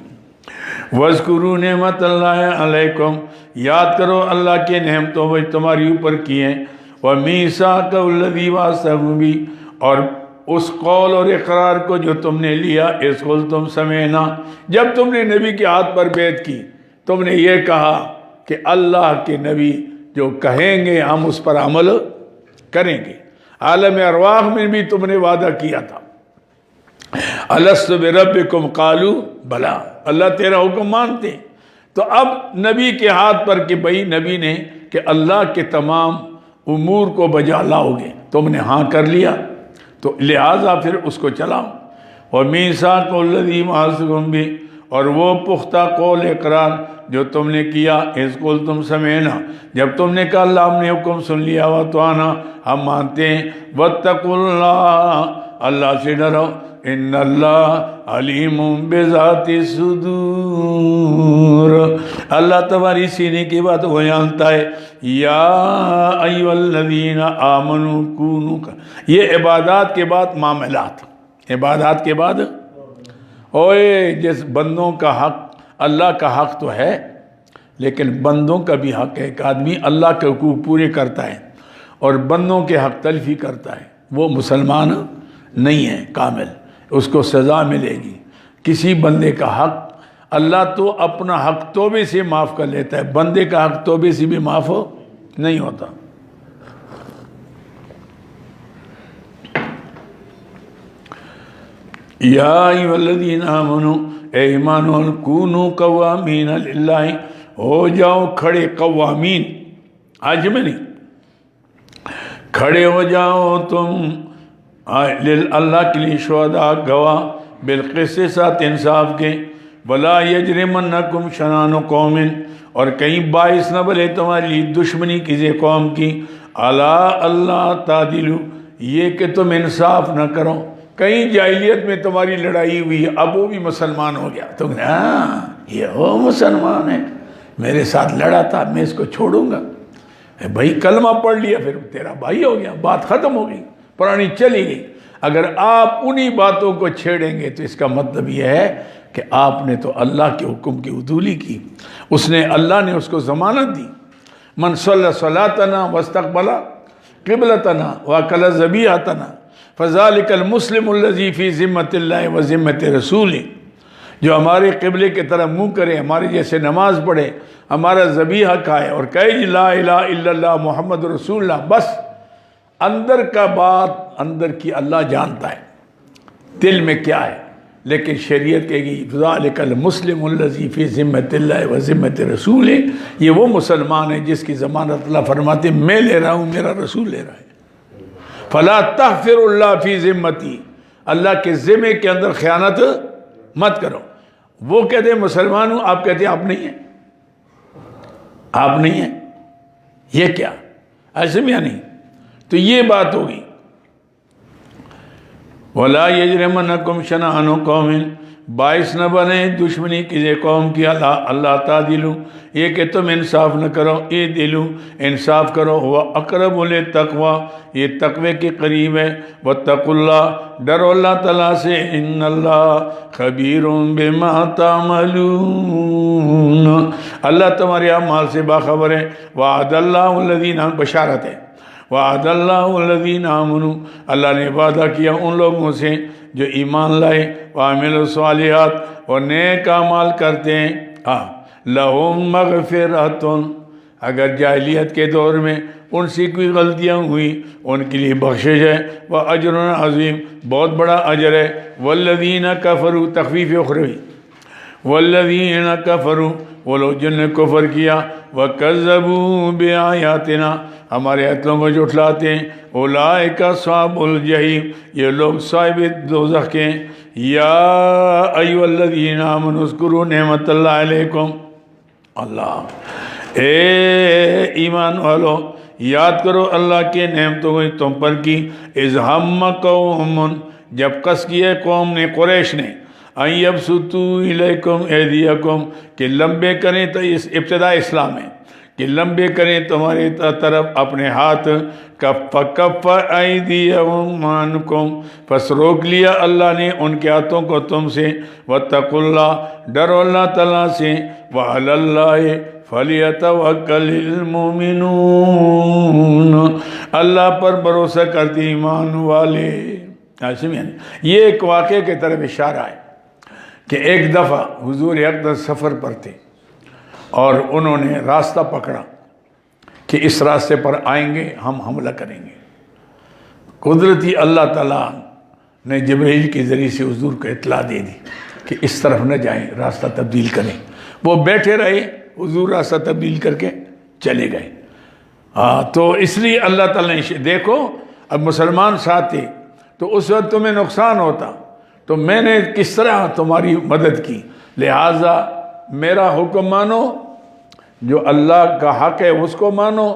وَاذْكُرُوا نِعْمَتَ اللَّهِ عَلَيْكُمْ، یاد کرو اللہ کے نعمتوں وہ تمہاری اوپر کی ہیں۔ وَمِيثَاقَهُ الَّذِي وَعَدتُّكُم بِهِ، اور اس قول اور اقرار کو جو تم نے لیا، اِذْ قُلْتُمْ سَمِعْنَا، جب تم نے نبی کے ہاتھ پر بیعت کی، تم نے یہ کہا کہ اللہ کے نبی جو کہیں گے ہم اس پر عمل کریں گے۔ عالم ارواح میں بھی تم نے وعدہ کیا تھا، الست بربکم قالوا بلا، اللہ تیرا حکم مانتے ہیں۔ تو اب نبی کے ہاتھ پر کہ بھئی نبی نے کہ اللہ کے تمام امور کو بجا لاؤ گے، تم نے ہاں کر لیا تو لہٰذا پھر اس کو چلاؤ۔ وَمِيثَاقَهُ الَّذِي وَعَدتُّكُم بِهِ، اور وہ پختہ قول اقرار جو تم نے کیا، اِذْ قُلْتُمْ سَمِعْنَا، جب تم نے کہا اللہ ہم نے حکم سن لیا، وَأَطَعْنَا ہم مانتے ہیں، وَاتَّقُوا اللَّهَ اللہ سے ڈرو، ان اللہ علیم بذات الصدور، اللہ تمہاری سینے کی بات وہ جانتا ہے۔ یا ایھا الذین آمنوا کونوا، یہ عبادات کے بعد معاملات، عبادات کے بعد اوئے جس بندوں کا حق، اللہ کا حق تو ہے لیکن بندوں کا بھی حق ہے۔ ایک آدمی اللہ کے حقوق پورے کرتا ہے اور بندوں کے حق تلفی کرتا ہے، وہ مسلمان نہیں ہے کامل، اس کو سزا ملے گی۔ کسی بندے کا حق اللہ تو اپنا حق توبے سے معاف کر لیتا ہے، بندے کا حق توبے سے بھی معاف نہیں ہوتا۔ یا ایھا الذین آمنوا، اے ایمان والو، کونوا قوامین للہ، ہو جاؤ کھڑے قوامین، آج میں نہیں، کھڑے ہو جاؤ تم اللہ کے لیے شہداء، گواہ، بالقسط، ساتھ انصاف کے، ولا یجرمنکم شنآن قوم، اور کہیں باعث نہ بنے تمہارے لیے دشمنی کسی قوم کی، الا اللہ تعدلوا، یہ کہ تم انصاف نہ کرو۔ کہیں جاہلیت میں تمہاری لڑائی ہوئی، اب وہ بھی مسلمان ہو گیا، تم نے ہاں یہ وہ مسلمان ہے، میرے ساتھ لڑا تھا، میں اس کو چھوڑوں گا، بھائی کلمہ پڑھ لیا پھر تیرا بھائی ہو گیا، بات ختم ہو گئی، پرانی چلی گئی۔ اگر آپ انہی باتوں کو چھیڑیں گے تو اس کا مطلب یہ ہے کہ آپ نے تو اللہ کے حکم کی عدولی کی، اللہ نے اس کو ضمانت دی، من صلی صلاتنا واستقبل قبلتنا واکل ذبیحتنا فذلک المسلم الذی فی ذمۃ اللہ و ذمۃ رسولہ، جو ہمارے قبلے کی طرف منہ کرے، ہمارے جیسے نماز پڑھے، ہمارا ذبیحہ کھائے اور کہے لا الہ الا اللہ محمد رسول اللہ، بس اندر کا بات اندر کی اللہ جانتا ہے دل میں کیا ہے، لیکن شریعت کہے گی ذالک المسلم الذی فی ذمۃ اللہ و ذمۃ رسولہ، یہ وہ مسلمان ہے جس کی ضمانت اللہ فرماتے ہیں میں لے رہا ہوں، میرا رسول لے رہا ہے۔ فلا تحفر اللہ فی ذمتی، اللہ کے ذمے کے اندر خیانت مت کرو۔ وہ کہتے ہیں مسلمان ہوں، آپ کہتے ہیں آپ نہیں ہیں، آپ نہیں ہیں، یہ کیا ایسے میں نہیں، تو یہ بات ہوگی۔ وَلَا يَجْرِمَنَّكُمْ شَنَآنُ قَوْمٍ، باعث نہ بنے دشمنی کسی قوم کی، اللہ تعدلوا، یہ کہ تم انصاف نہ کرو، اعدلوا، انصاف کرو، ہوا اقرب للتقویٰ، یہ تقوی کے قریب ہے، واتقوا اللہ، ڈرو اللہ تعالیٰ سے، ان اللہ خبیر بما تعملون، اللہ تمہارے اعمال سے باخبر ہے۔ وعد اللہ الذین، بشارت ہے، وعد اللہ الذین آمنوا، اللہ نے وعدہ کیا ان لوگوں سے جو ایمان لائے، وعملوا الصالحات، اور نیک اعمال کرتے ہیں، لہم مغفرۃ، اگر جاہلیت کے دور میں ان سے کوئی غلطیاں ہوئی ان کے لیے بخشش ہے، واجر عظیم، بہت بڑا اجر ہے۔ والذین کفروا، تخفیف اخروی، والذین کفروا، وہ لوگ جن نے کفر کیا، وکذبوا بآیاتنا، ہمارے آیتوں کو جھٹلاتے ہیں، اولئک اصحاب الجحیم، یہ لوگ صاحب دوزخ کے ہیں۔ یا ایھا الذین آمنوا اذکروا نعمت اللہ علیکم، اللہ، اے ایمان والو یاد کرو اللہ کے نعمتوں کو تم پر کی، اذ ہم قوم، جب قصد کیا قوم نے، قریش نے، ان یبسطوا الیکم ایدیکم، کہ لمبے کریں، تو اس ابتدا اسلام ہے کہ لمبے کریں تمہاری طرف اپنے ہاتھ، کف ایدیہم عنکم، پس روک لیا اللہ نے ان کے ہاتھوں کو تم سے، واتقوا اللہ، ڈرو اللہ تعالیٰ سے، وعلی اللہ فلیتوکل المؤمنون، اللہ پر بھروسہ کرتے ایمان والے۔ یہ ایک واقعے کی طرف اشارہ ہے کہ ایک دفعہ حضور اقدس سفر پر تھے اور انہوں نے راستہ پکڑا کہ اس راستے پر آئیں گے، ہم حملہ کریں گے۔ قدرتی اللہ تعالیٰ نے جبرائیل کے ذریعے سے حضور کو اطلاع دے دی کہ اس طرف نہ جائیں، راستہ تبدیل کریں۔ وہ بیٹھے رہے، حضور راستہ تبدیل کر کے چلے گئے۔ تو اس لیے اللہ تعالیٰ نے دیکھو، اب مسلمان ساتھ تھے تو اس وقت تمہیں نقصان ہوتا تو میں نے کس طرح تمہاری مدد کی، لہٰذا میرا حکم مانو، جو اللہ کا حق ہے اس کو مانو،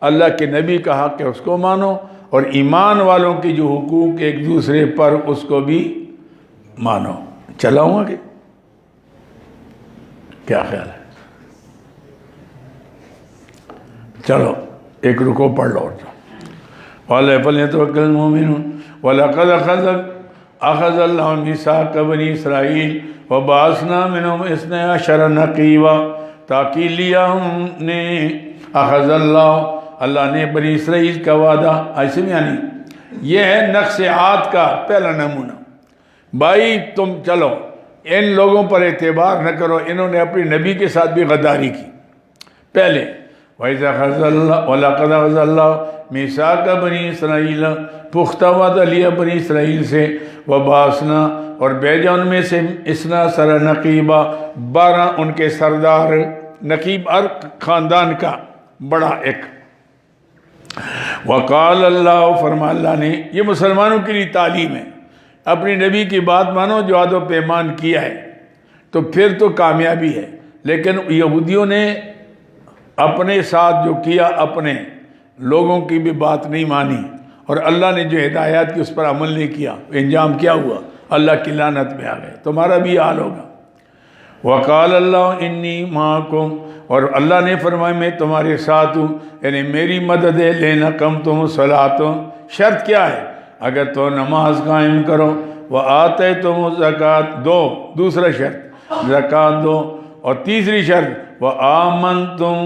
اللہ کے نبی کا حق ہے اس کو مانو، اور ایمان والوں کی جو حقوق ایک دوسرے پر اس کو بھی مانو۔ چلاؤں گا کیا خیال ہے؟ چلو ایک رکو پڑھ لو۔ وَعَلَيْهِ فَلْيَتَوَكَّلِ الْمُؤْمِنُونَ وَلَقَدْ أَخَذَ اللَّهُ مِيثَاقَ بَنِي إِسْرَائِيلَ وَبَعَثْنَا مِنْهُمْ اثْنَيْ عَشَرَ نَقِيبًا، تاکہ لیا ہم نے، اخذ اللہ نے بنی اسرائیل کا وعدہ، ایسے میں یعنی یہ ہے نقص عاد کا پہلا نمونہ۔ بھائی تم چلو ان لوگوں پر اعتبار نہ کرو، انہوں نے اپنی نبی کے ساتھ بھی غداری کی پہلے۔ وَإِذَا أَخَذَ اللَّهُ وَلَقَدْ أَخَذَ اللَّهُ مِيثَاقَ بَنِي إِسْرَائِيلَ، پختہ وعدہ لیا بنی اسرائیل سے، وَبَعَثْنَا، اور بھیجا ان میں سے اثنا عشر نقیبا، 12 ان کے سردار، نقیب ہر خاندان کا بڑا ایک۔ وقال اللہ، فرما اللہ نے، یہ مسلمانوں کے لیے تعلیم ہے، اپنی نبی کی بات مانو جو عہد و پیمان کیا ہے تو پھر تو کامیابی ہے۔ لیکن یہودیوں نے اپنے ساتھ جو کیا، اپنے لوگوں کی بھی بات نہیں مانی، اور اللہ نے جو ہدایات کی اس پر عمل نہیں کیا، انجام کیا ہوا؟ اللہ کی لعنت میں آ گئے۔ تمہارا بھی حال ہوگا۔ وقال اللہ انی معکم، اور اللہ نے فرمایا میں تمہارے ساتھ ہوں، یعنی میری مدد ہے۔ لینا کم تم صلاتوں، شرط کیا ہے؟ اگر تو نماز قائم کرو، وآتے تم زکوٰۃ دو، دوسرا شرط زکوٰۃ دو، اور تیسری شرط وآمنتم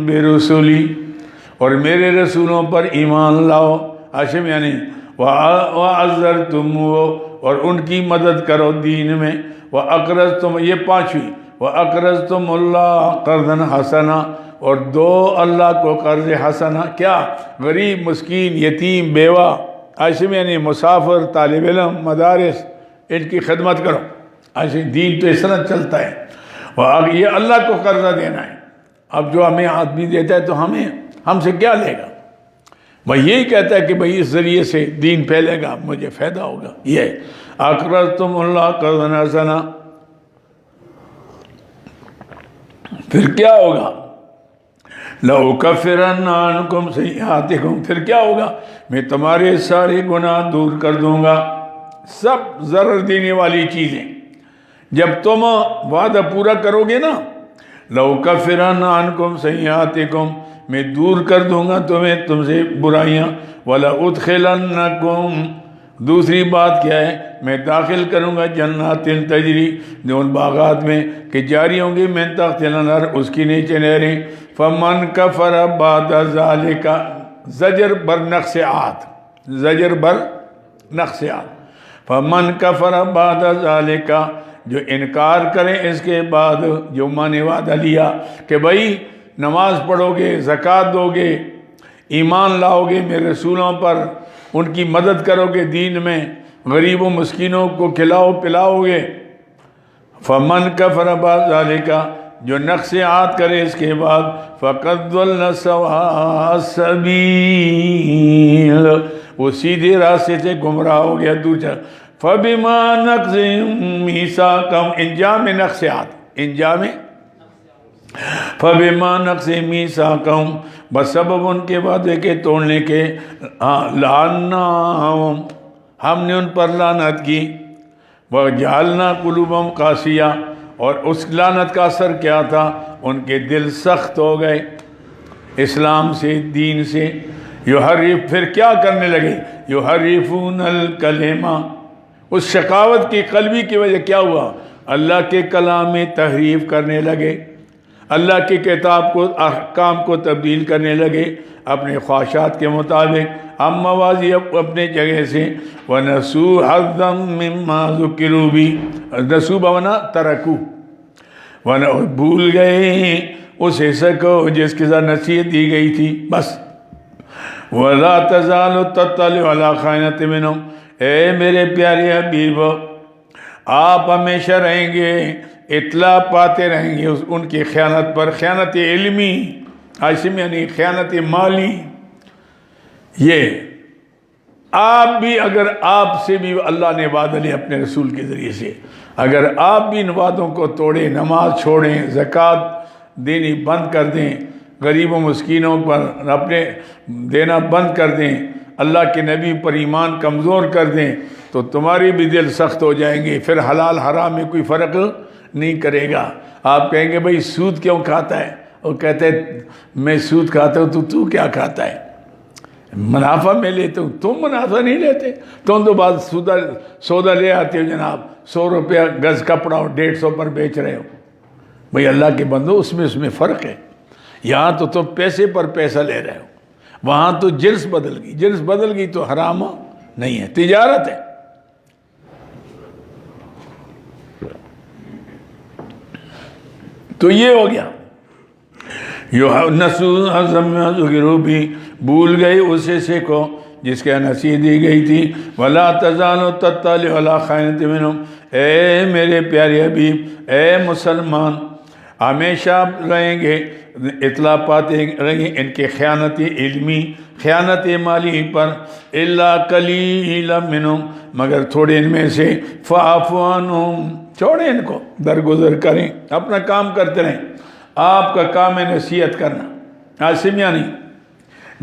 برسلی، اور میرے رسولوں پر ایمان لاؤ، عاشم یعنی وعزرتم، اور ان کی مدد کرو دین میں، وَأَقْرَضْتُمْ، یہ پانچویں، وَأَقْرَضْتُمُ اللَّهَ قَرْضًا حَسَنًا، اور دو اللہ کو قرض حسنہ، کیا؟ غریب، مسکین، یتیم، بیوہ، عاشم یعنی مسافر، طالب علم، مدارس، ان کی خدمت کرو۔ عاشم دین تو اس طرح چلتا ہے، یہ اللہ کو قرضہ دینا ہے۔ اب جو ہمیں آدمی دیتا ہے تو ہم سے کیا لے گا؟ وہ یہی کہتا ہے کہ بھئی اس ذریعے سے دین پھیلے گا، مجھے فائدہ ہوگا۔ یہ اقرضتم اللہ قرضا حسنا، پھر کیا ہوگا؟ لَأُكَفِّرَنَّ عَنْكُمْ سَيِّئَاتِكُمْ، پھر کیا ہوگا؟ میں تمہارے سارے گناہ دور کر دوں گا، سب ضرر دینے والی چیزیں جب تم وعدہ پورا کرو گے نا، لَأُكَفِّرَنَّ عَنْكُمْ سَيِّئَاتِكُمْ، میں دور کر دوں گا تم سے برائیاں، وَلَأُدْخِلَنَّكُمْ، دوسری بات کیا ہے؟ میں داخل کروں گا جنات تجری، جو ان باغات میں کہ جاری ہوں گی من تحتہا الانہار، اس کی نیچے نہریں۔ فمن کفر بعد ذالک، زجر بر نقصات، زجر بر نقصات، فمن کفر بعد ذالک، جو انکار کریں اس کے بعد، جو میں نے وعدہ لیا کہ بھائی نماز پڑھو گے، زکوٰۃ دو گے، ایمان لاؤ گے میرے رسولوں پر، ان کی مدد کرو گے دین میں، غریبوں مسکینوں کو کھلاؤ پلاؤ گے، فمن کفر بعد ذالک، جو نقصات کرے اس کے بعد، فقد ضل سواء السبیل، وہ سیدھے راستے سے گمراہ ہو گیا، دور چلا۔ فبما نقضهم میثاقهم، انجام نقصات، انجام فبما نقضهم میثاقهم، بسبب ان کے وعدے کے توڑنے کے، لعناہم، ہم نے ان پر لعنت کی، وجعلنا قلوبهم قاسیہ، اور اس لعنت کا اثر کیا تھا؟ ان کے دل سخت ہو گئے اسلام سے، دین سے۔ یحرف، پھر کیا کرنے لگے؟ یحرفون الکلمہ، اس شقاوت کی قلبی کی وجہ کیا ہوا؟ اللہ کے کلام میں تحریف کرنے لگے، اللہ کی کتاب کو، احکام کو تبدیل کرنے لگے اپنے خواہشات کے مطابق، ہم موازی اپنے جگہ سے۔ وَنَسُوا حَظًّا مِّمَّا ذُكِّرُوا بِهِ، نسوا بمانا ترکو، بھول گئے اس حصے کو جس کے ساتھ نصیحت دی گئی تھی، بس۔ وَلَا تَزَالُ تَطَّلِعُ عَلَىٰ خَائِنَةٍ مِّنْهُمْ، اے میرے پیارے حبیب، آپ ہمیشہ رہیں گے، اطلاع پاتے رہیں گے ان کی خیانت پر، خیانت علمی، عاشم یعنی خیانت مالی۔ یہ آپ بھی، اگر آپ سے بھی اللہ نے وعدہ لیا اپنے رسول کے ذریعے سے، اگر آپ بھی ان وعدوں کو توڑیں، نماز چھوڑیں، زکوٰۃ دینی بند کر دیں، غریبوں مسکینوں پر اپنے دینا بند کر دیں، اللہ کے نبی پر ایمان کمزور کر دیں، تو تمہاری بھی دل سخت ہو جائیں گے، پھر حلال حرام میں کوئی فرق نہیں کرے گا۔ آپ کہیں گے بھئی سود کیوں کھاتا ہے؟ وہ کہتے ہیں میں سود کھاتا ہوں تو کیا کھاتا ہے؟ منافع میں لیتے ہوں، تم منافع نہیں لیتے، تم تو بعد سودا لے آتے ہو جناب، 100 روپیہ گز کپڑا اور 150 پر بیچ رہے ہو۔ بھئی اللہ کے بندو، اس میں فرق ہے۔ یہاں تو تم پیسے پر پیسہ لے رہے ہو، وہاں تو جنس بدل گئی تو حرام نہیں ہے، تجارت ہے۔ تو یہ ہو گیا، ذکروا بھی بھول گئی اسے سے کو جس کے نصیحت دی گئی تھی، ولا تزال تطلع علی خائنۃ منہم، اے میرے پیارے حبیب، اے مسلمان ہمیشہ رہیں گے اطلاع پاتے رہیں گے ان کے خیانت علمی، خیانت مالی پر، الا قلیلا منہم، مگر تھوڑے ان میں سے، فاعف عنہم، چھوڑیں ان کو، درگزر کریں، اپنا کام کرتے رہیں۔ آپ کا کام ہے نصیحت کرنا، عاصم یعنی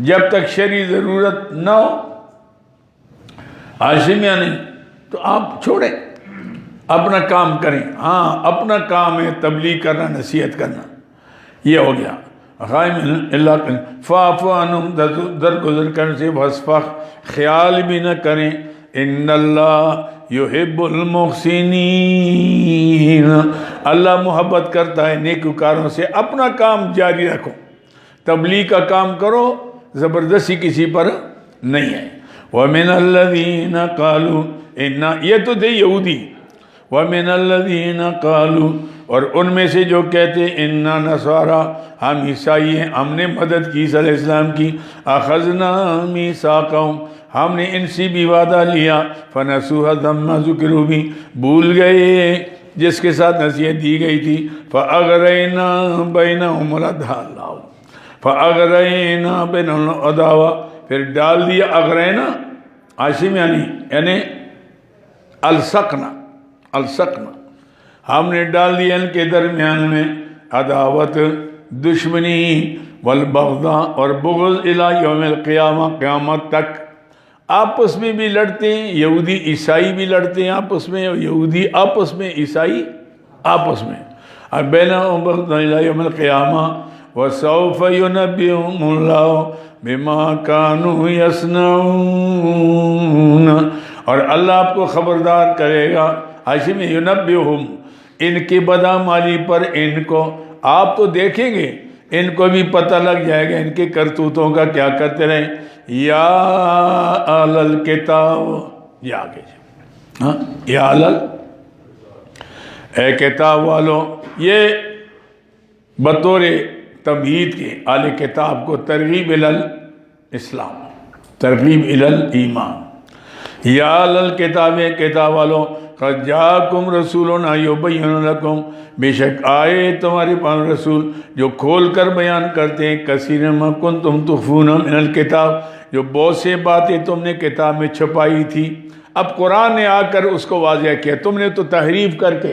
جب تک شرعی ضرورت نہ ہو، عاصم یعنی تو آپ چھوڑیں، اپنا کام کریں۔ ہاں اپنا کام ہے تبلیغ کرنا، نصیحت کرنا، یہ ہو گیا۔ فاعف عنہم، درگزر کرنے سے، وصفح، خیال بھی نہ کریں، ان اللہ یحب المحسنین، اللہ محبت کرتا ہے نیکوکاروں سے۔ اپنا کام جاری رکھو، تبلیغ کا کام کرو، زبردستی کسی پر نہیں ہے۔ وَمِنَ الَّذِينَ قَالُوا إِنَّا، یہ تو تھے یہودی، وَمِنَ الَّذِينَ قَالُوا، اور ان میں سے جو کہتے اِنَّا نَصَارَى، ہم عیسائی ہیں، ہم نے مدد کی عیسیٰ علیہ السلام کی، أَخَذْنَا مِيثَاقَهُمْ، ہم نے ان سے بھی وعدہ لیا، فَنَسُوا مَا ذُكِرُوا بِهِ، بھول گئے جس کے ساتھ نصیحت دی گئی تھی، فَأَغْرَيْنَا بَيْنَهُمُ الْعَدَاوَةَ، فَأَغْرَيْنَا بَيْنَهُمُ الْعَدَاوَةَ، پھر ڈال دیا، اغرینا عاصم یعنی السقنا، ہم نے ڈال دیا ان کے درمیان میں عداوت، دشمنی، والبغضاء، اور بغض الی یوم القیامہ، قیامت تک۔ آپس میں بھی لڑتے ہیں، یہودی عیسائی بھی لڑتے ہیں آپس میں، یہودی آپس میں، عیسائی آپس میں، اور بینہم بغض الی یوم القیامہ، وَسَوْفَ يُنَبِّئُهُمُ اللَّهُ بِمَا كَانُوا يَصْنَعُونَ، اور اللہ آپ کو خبردار کرے گا، ہاشم يُنَبِّئُهُمْ، ان کی بدعمالی پر، ان کو آپ تو دیکھیں گے، ان کو بھی پتہ لگ جائے گا ان کے کرتوتوں کا، کیا کرتے رہیں۔ یا اہل الکتاب، یہ آگے ہاں، یا اہل، اے کتاب والو، یہ بطور تمہید کے اہل کتاب کو ترغیب الی الاسلام، ترغیب الی الایمان۔ یا اہل الکتاب، کتاب والو، قد جاءکم رسولنا یبین لکم، بے شک آئے تمہارے پاس رسول جو کھول کر بیان کرتے ہیں، کثیر ما کنتم تخفون من الکتاب، جو بہت سے باتیں تم نے کتاب میں چھپائی تھی۔ اب قرآن نے آ کر اس کو واضح کیا، تم نے تو تحریف کر کے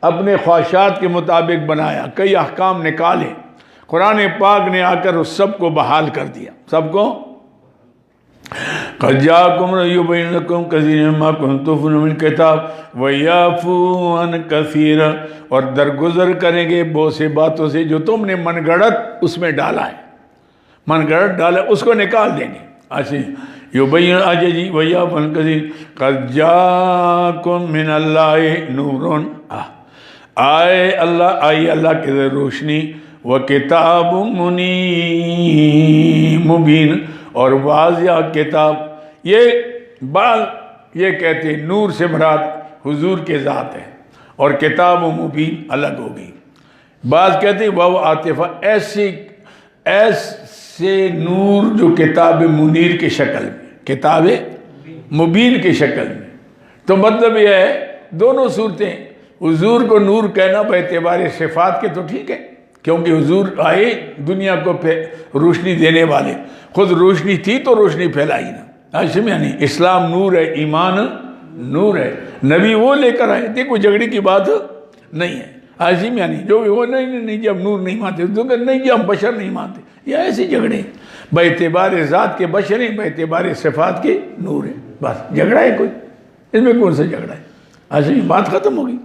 اپنے خواہشات کے مطابق بنایا، کئی احکام نکالے، قرآن پاک نے آ کر اس سب کو بحال کر دیا، سب کو۔ قد جاءکم یبین لکم کثیر ما کنتم تخفون من الکتاب ویعفو عن کثیر، اور درگزر کریں گے بہت سے باتوں سے جو تم نے من گڑت اس میں ڈالا ہے، من گڑت ڈالا اس کو نکال دیں گے۔ ایسے یبین اجی ویعفو عن کثیر، قد جاءکم من اللہ نور، آئی اللہ کے روشنی، وکتاب مبین، اور واضح کتاب۔ یہ کہتے ہیں نور سے مراد حضور کے ذات ہے، اور کتاب مبین الگ ہو گئی۔ بعض کہتے ہیں وہ عاطفہ، ایسے نور جو کتاب منیر کی شکل میں، کتاب مبین کی شکل میں، تو مطلب یہ ہے دونوں صورتیں، حضور کو نور کہنا بے اعتبار صفات کے تو ٹھیک ہے، کیونکہ حضور آئے دنیا کو روشنی دینے والے، خود روشنی تھی تو روشنی پھیلائی نا، ہاشم یعنی اسلام نور ہے، ایمان نور ہے، نبی وہ لے کر آئے تھے، کوئی جھگڑے کی بات نہیں ہے، ہاشم یعنی جو وہ نہیں جب نور نہیں مانتے تو نہیں جی ہم بشر نہیں مانتے، یہ ایسے جھگڑے بے اعتبار ذات کے بشر ہیں، بے اعتبار صفات کے نور ہے، بس جھگڑا ہے کوئی، اس میں کون سا جھگڑا ہے، ہاشم بات ختم ہوگی۔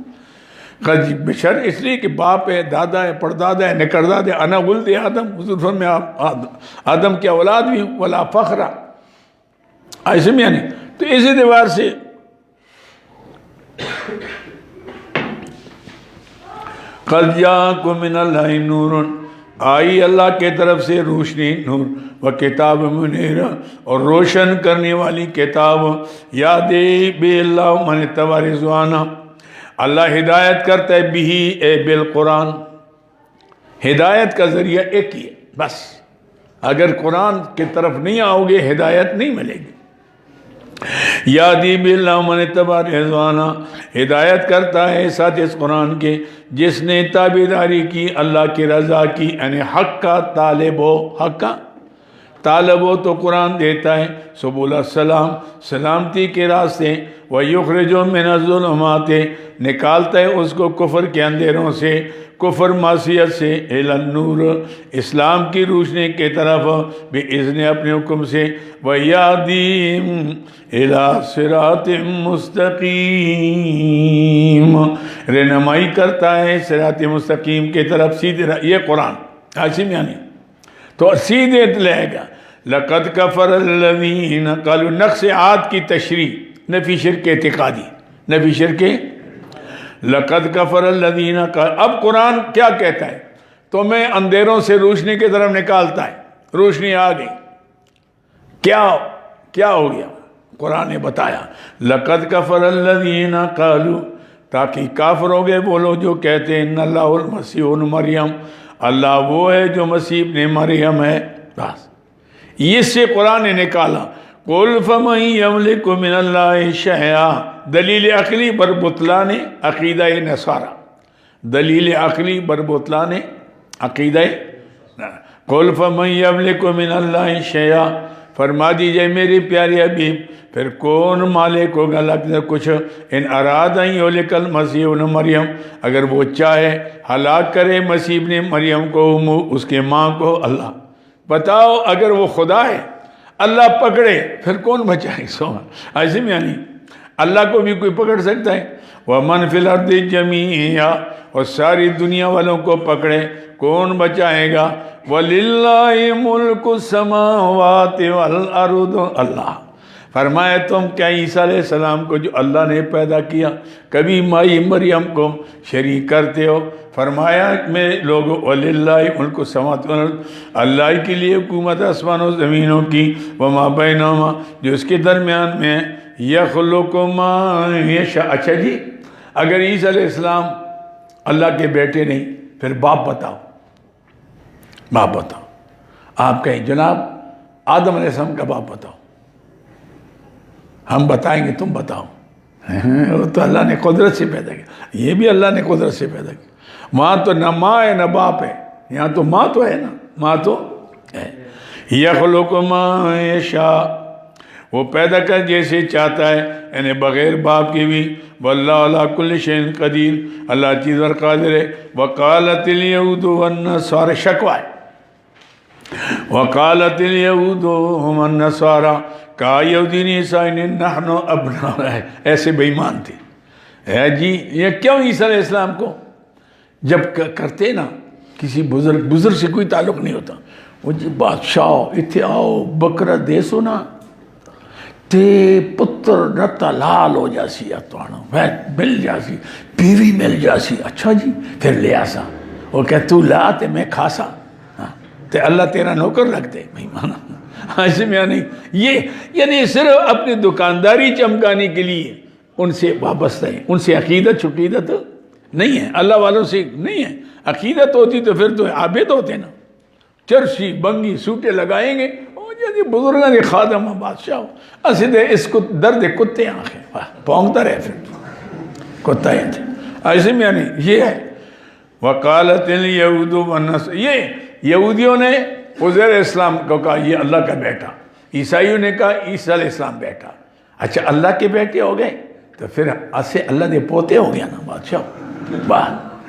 بشر اس لیے کہ باپ ہے، دادا ہے، پردادا ہے، نکرداد ہے، انا ولد آدم، حضور میں آدم کی اولاد بھی ولا فخرہ، ایسے میں یعنی تو اس اعتبار سے قد جاءکم من اللہ نور، آئی اللہ کے طرف سے روشنی، نور، وکتاب منیر، اور روشن کرنے والی کتاب، یاد بے اللہ من تبار رضوانہ، اللہ ہدایت کرتا ہے بھی اے بالقرآن، ہدایت کا ذریعہ ایک ہی ہے بس. اگر قرآن کی طرف نہیں آؤ گے ہدایت نہیں ملے گی. یادی باللہ من اتبع رضوانہ، ہدایت کرتا ہے ساتھ اس قرآن کے جس نے تابعداری کی اللہ کی رضا کی، یعنی حق کا طالب ہو. حق کا طالب ہو تو قرآن دیتا ہے سبل السلام، سلامتی کے راستے. وَيُخْرِجُ مِنَ الظُّلُمَاتِ، نکالتا ہے اس کو کفر کے اندھیروں سے، کفر معصیت سے، الی النور، اسلام کی روشنی کی طرف، بِإِذْنِ اپنے حکم سے. وَيَهْدِيهِمْ إِلَىٰ صِرَاطٍ مُسْتَقِيمٍ، رہنمائی کرتا ہے صراط مستقیم کی طرف سیدھے. یہ قرآن عاصم یعنی تو سیدھے لے گا. لَقَدْ كَفَرَ الَّذِينَ قَالُوا، نقص عاد کی تشریح، نفی شرک اعتقادی، نفی شرک. لَقَدْ كَفَرَ الَّذِينَ قَالُوا، اب قرآن کیا کہتا ہے؟ تمہیں اندھیروں سے روشنی کی طرف نکالتا ہے، روشنی آ گئی. کیا ہو گیا؟ قرآن نے بتایا لَقَدْ كَفَرَ الَّذِينَ قَالُوا، تاکہ کافر ہو گئے وہ لوگ جو کہتے ہیں اِنَّ اللَّهُ الْمَسِيحُ ابْنُ مَرْيَم، اللہ وہ ہے جو مسیح ابن مریم ہے. بس اس سے قرآن نے نکالا. قُلْ فَمَنْ يَمْلِكُ مِنَ اللَّهِ شَيْئًا، دلیل عقلی بر بطلان عقیدہ نصارہ، دلیل عقلی بر بطلان عقیدہ. قُلْ فَمَنْ يَمْلِكُ مِنَ اللَّهِ شَيْئًا، فرما دیجئے میری پیاری حبیب، پھر کون مالک ہوگا اللہ کچھ. ان اراد ان یہلک المسیح ابن مریم، اگر وہ چاہے ہلاک کرے مسیح ابن مریم کو، اس کے ماں کو. اللہ بتاؤ اگر وہ خدا ہے اللہ پکڑے پھر کون بچائے؟ ایسے میں یعنی اللہ کو بھی کوئی پکڑ سکتا ہے. وَمَنْ فِي الْأَرْضِ جَمِيعًا، اور ساری دنیا والوں کو پکڑے کون بچائے گا؟ وَلِلَّهِ مُلْكُ السَّمَاوَاتِ وَالْأَرْضِ، اللہ فرمایا تم کیا عیسیٰ علیہ السلام کو جو اللہ نے پیدا کیا کبھی مائی مریم کو شریک کرتے ہو؟ فرمایا میں لوگوں وَلِلَّهِ مُلْكُ السَّمَاوَاتِ وَالْأَرْضِ، اللہ کے لیے حکومت آسمان و زمینوں کی، وَمَا بَيْنَهُمَا، جو اس کے درمیان میں ہے. يَخْلُقُ مَا يَشَاءُ. اچھا جی اگر عیسیٰ علیہ السلام اللہ کے بیٹے نہیں پھر باپ بتاؤ، باپ بتاؤ. آپ کہیں جناب آدم علیہ السلام کا باپ بتاؤ. ہم بتائیں گے تم بتاؤ. وہ تو اللہ نے قدرت سے پیدا کیا، یہ بھی اللہ نے قدرت سے پیدا کیا. وہاں تو نہ ماں ہے نہ باپ ہے، یہاں تو ماں تو ہے نا، ماں تو ہے. یخلق ما یشاء، وہ پیدا کر جیسے چاہتا ہے، یعنی بغیر باپ کے بھی. واللہ علی کل شیء قدیر، اللہ چیز پر قادر ہے. وقالت الیہود والنصارى، شکوہ ہے. وقالت الیہود والنصارى، کہا یہودی نے عیسائی نے نحن ابناء، ایسے بے ایمان تھے. ہے جی یہ کیوں عیسیٰ علیہ السلام کو جب کرتے نا کسی بزرگ سے کوئی تعلق نہیں ہوتا، وہ جی بادشاہ اتھے آؤ بکرا دے سونا تے پتر رتا لال ہو جاسی، مل جاسی، بیوی مل جاسی. اچھا جی پھر لے آسا، وہ کہ تو لا تے میں کھاسا، تے اللہ تیرا نوکر لگتے. مہمان ایسے میں نہیں، یہ یعنی صرف اپنی دکانداری چمکانے کے لیے ان سے وابستہ ہے. ان سے عقیدت چھٹیدت نہیں ہے، اللہ والوں سے نہیں ہے. عقیدت ہوتی تو پھر تو عابد ہوتے نا، چرسی بنگی سوٹے لگائیں گے، جیسے بزرگاں کے خادم بادشاہ اسے دے اس کو درد کتے آنکھیں پونگتا رہے پھر کتا ہی تھے. ایسے میں یعنی یہ ہے. وقالت الیہود والنصارى، یہ یہودیوں نے عزیر علیہ السلام کو کہا یہ اللہ کا بیٹا، عیسائیوں نے کہا عیسیٰ علیہ السلام بیٹا. اچھا اللہ کے بیٹے ہو گئے تو پھر اسے اللہ دے پوتے ہو گیا نا بادشاہ.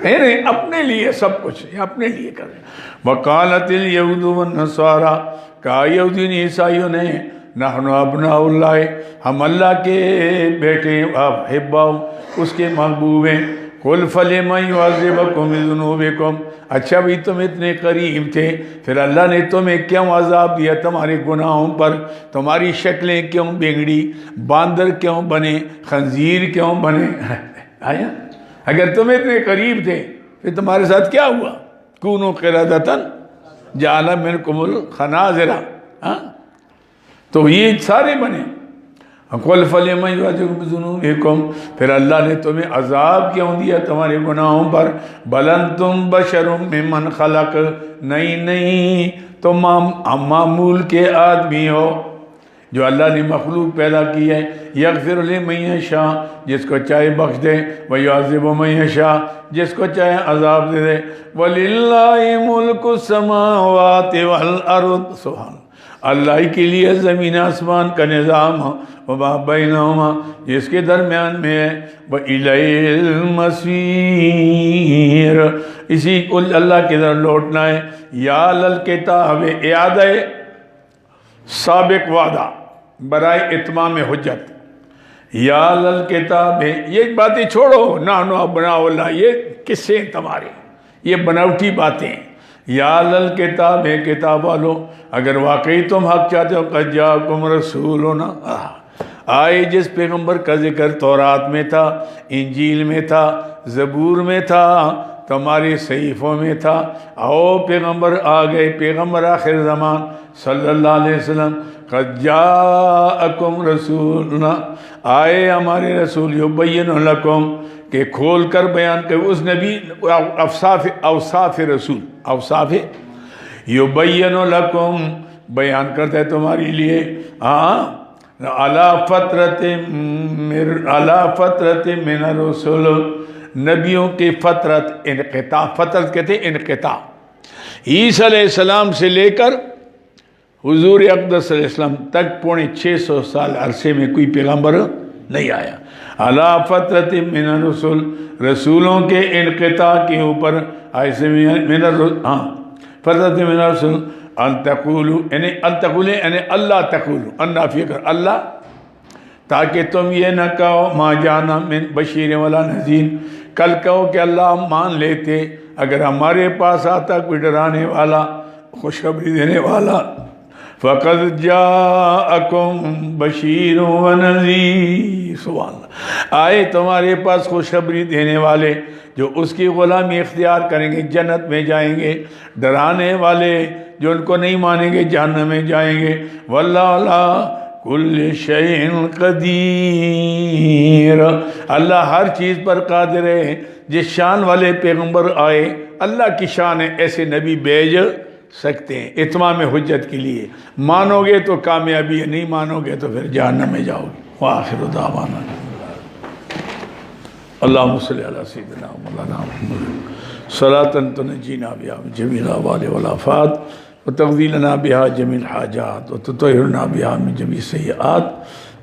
نہیں اپنے لیے سب کچھ اپنے لیے کر رہے. وقالت الیہود والنصارى، کہا یہودی نے عیسائیوں نے نحن ابناء اللہ، ہم اللہ کے بیٹے، احباؤ اس کے محبوب ہیں. قل فلم یعذبکم بذنوبکم، اچھا بھی تم اتنے قریب تھے پھر اللہ نے تمہیں کیوں عذاب دیا تمہارے گناہوں پر؟ تمہاری شکلیں کیوں بگڑی؟ باندر کیوں بنے؟ خنزیر کیوں بنے؟ آیا اگر تم اتنے قریب تھے پھر تمہارے ساتھ کیا ہوا؟ کونوا قردۃ جعل منکم الخنازر، تو یہ سارے بنے. قل فلم یعذبکم بذنوبکم، پھر اللہ نے تمہیں عذاب کیوں دیا تمہارے گناہوں پر؟ بل انتم بشر ممن خلق، نہیں تم معمول کے آدمی ہو جو اللہ نے مخلوق پیدا کی ہے۔ یغفر لمن یشاء، جس کو چاہے بخش دے، ویعذب من یشاء، جس کو چاہے عذاب دے دے۔ وَلِلَّهِ مُلْكُ السَّمَاوَاتِ وَالْأَرْضِ، سبحان اللہ ہی کے لیے زمین آسمان کا نظام، وَمَا بَيْنَهُمَا، جس کے درمیان میں ہے، وَإِلَيْهِ الْمَصِيرُ، اسی کو اللہ کی طرف لوٹنا ہے۔ یا للکتاب، اعادہ سابق وعدہ برائے اتمام حجت۔ یا للکتاب، یہ باتیں چھوڑو، نحن ابناء اللہ، یہ قصے تمہارے، یہ بناوٹی باتیں۔ یا للکتاب، کتاب والو، اگر واقعی تم حق چاہتے ہو، قد جاءکم رسولنا، آئے جس پیغمبر کا ذکر تورات میں تھا، انجیل میں تھا، زبور میں تھا، تمہارے صحیفوں میں تھا، آؤ پیغمبر آ گئے، پیغمبر آخر زمان صلی اللہ علیہ وسلم۔ قد جاءکم رسولنا، آئے ہمارے رسول، یبین لکم، کہ کھول کر بیان کر، اس نبی اوصاف رسول، اوصاف یبین لکم، بیان کرتا ہے تمہارے لیے، علی فترت من الرسل، نبیوں کی فترت، انقطاع، فترت کہتے ہیں انقطاع۔ عیسیٰ علیہ السلام سے لے کر حضور اقدس صلی اللہ علیہ وسلم تک 650 سال عرصے میں کوئی پیغمبر نہیں آیا۔ علی فترت من الرسل، رسولوں کے انقطاع کے اوپر، ایسے فترت من الرسل، ان تقولوا، یعنی اللہ تقولوا، ان نافیہ کر اللہ، تاکہ تم یہ نہ کہو ما جانا من بشیر ولا نذیر، کل کہو کہ اللہ ہم مان لیتے اگر ہمارے پاس آتا کوئی ڈرانے والا، خوشخبری دینے والا۔ فَقَدْ جَاءَكُمْ بَشِيرٌ وَنَذِيرٌ، سبحان اللہ، آئے تمہارے پاس خوشخبری دینے والے جو اس کی غلامی اختیار کریں گے جنت میں جائیں گے، ڈرانے والے جو ان کو نہیں مانیں گے جہنم میں جائیں گے۔ وَاللَّهُ عَلَىٰ كُلِّ شَيْءٍ قَدِيرٌ، اللہ ہر چیز پر قادر ہے۔ جس شان والے پیغمبر آئے، اللہ کی شان ہے، ایسے نبی بھیج سکتے ہیں اتمام حجت کے لیے۔ مانو گے تو کامیابی ہے، نہیں مانو گے تو پھر جہنم میں جاؤ گے۔ وآخر دعوانا اللہم صلی علی سیدنا مولانا محمد صلاۃ تنجینا بہا من جمیع الآوال والآفات وتقضی لنا بہا جمیع الحاجات وتطہرنا بہا من جمیع السیئات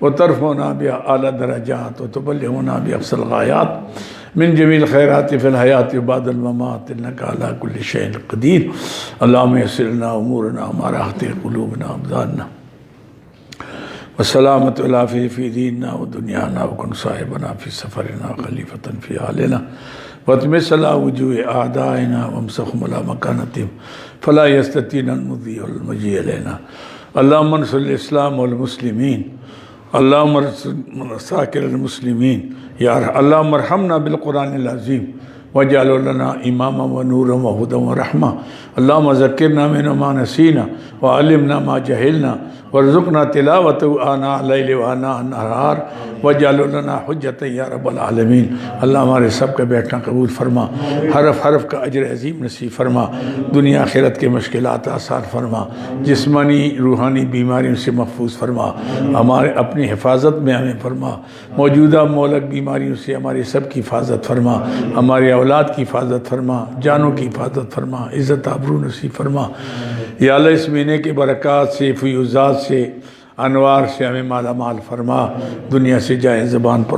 وترفعنا بہا اعلی درجات وتبلغنا بأقصى الغایات من جمیع الخیرات فی الحیات وبعد الممات انک علی کل شیء قدیر۔ اللہم یسر لنا امورنا وما راحت قلوبنا وابداننا والسلامة والعافية في ديننا ودنيانا، وكن صاحبنا في سفرنا خليفة في أهلنا، واطمس على وجوه أعدائنا وامسخهم على مكانتهم فلا يستطيعون المضي والمجيء إلينا۔ اللهم انصر الإسلام والمسلمين، اللهم انصر ساكر المسلمين، اللهم ارحمنا بالقرآن العظيم واجعله لنا إماما ونورا وهدى ورحمة۔ اللهم ذكرنا منه ما نسينا وعلمنا ما جهلنا وارزقنا تلاوته آناء الليل وآناء النهار واجعله لنا حجة یا رب العالمین۔ اللہ ہمارے سب کا بیٹھنا قبول فرما، حرف حرف کا اجر عظیم نصیب فرما، دنیا آخرت کے مشکلات آسان فرما، جسمانی روحانی بیماریوں سے محفوظ فرما، ہمارے اپنی حفاظت میں ہمیں فرما، موجودہ مہلک بیماریوں سے ہماری سب کی حفاظت فرما، ہمارے اولاد کی حفاظت فرما، جانوں کی حفاظت فرما، عزت آبرو نصیب فرما۔ یا اللہ اس مہینے کے برکات سے، فیوزات سے، انوار سے ہمیں مالا مال فرما، دنیا سے جائے زبان پر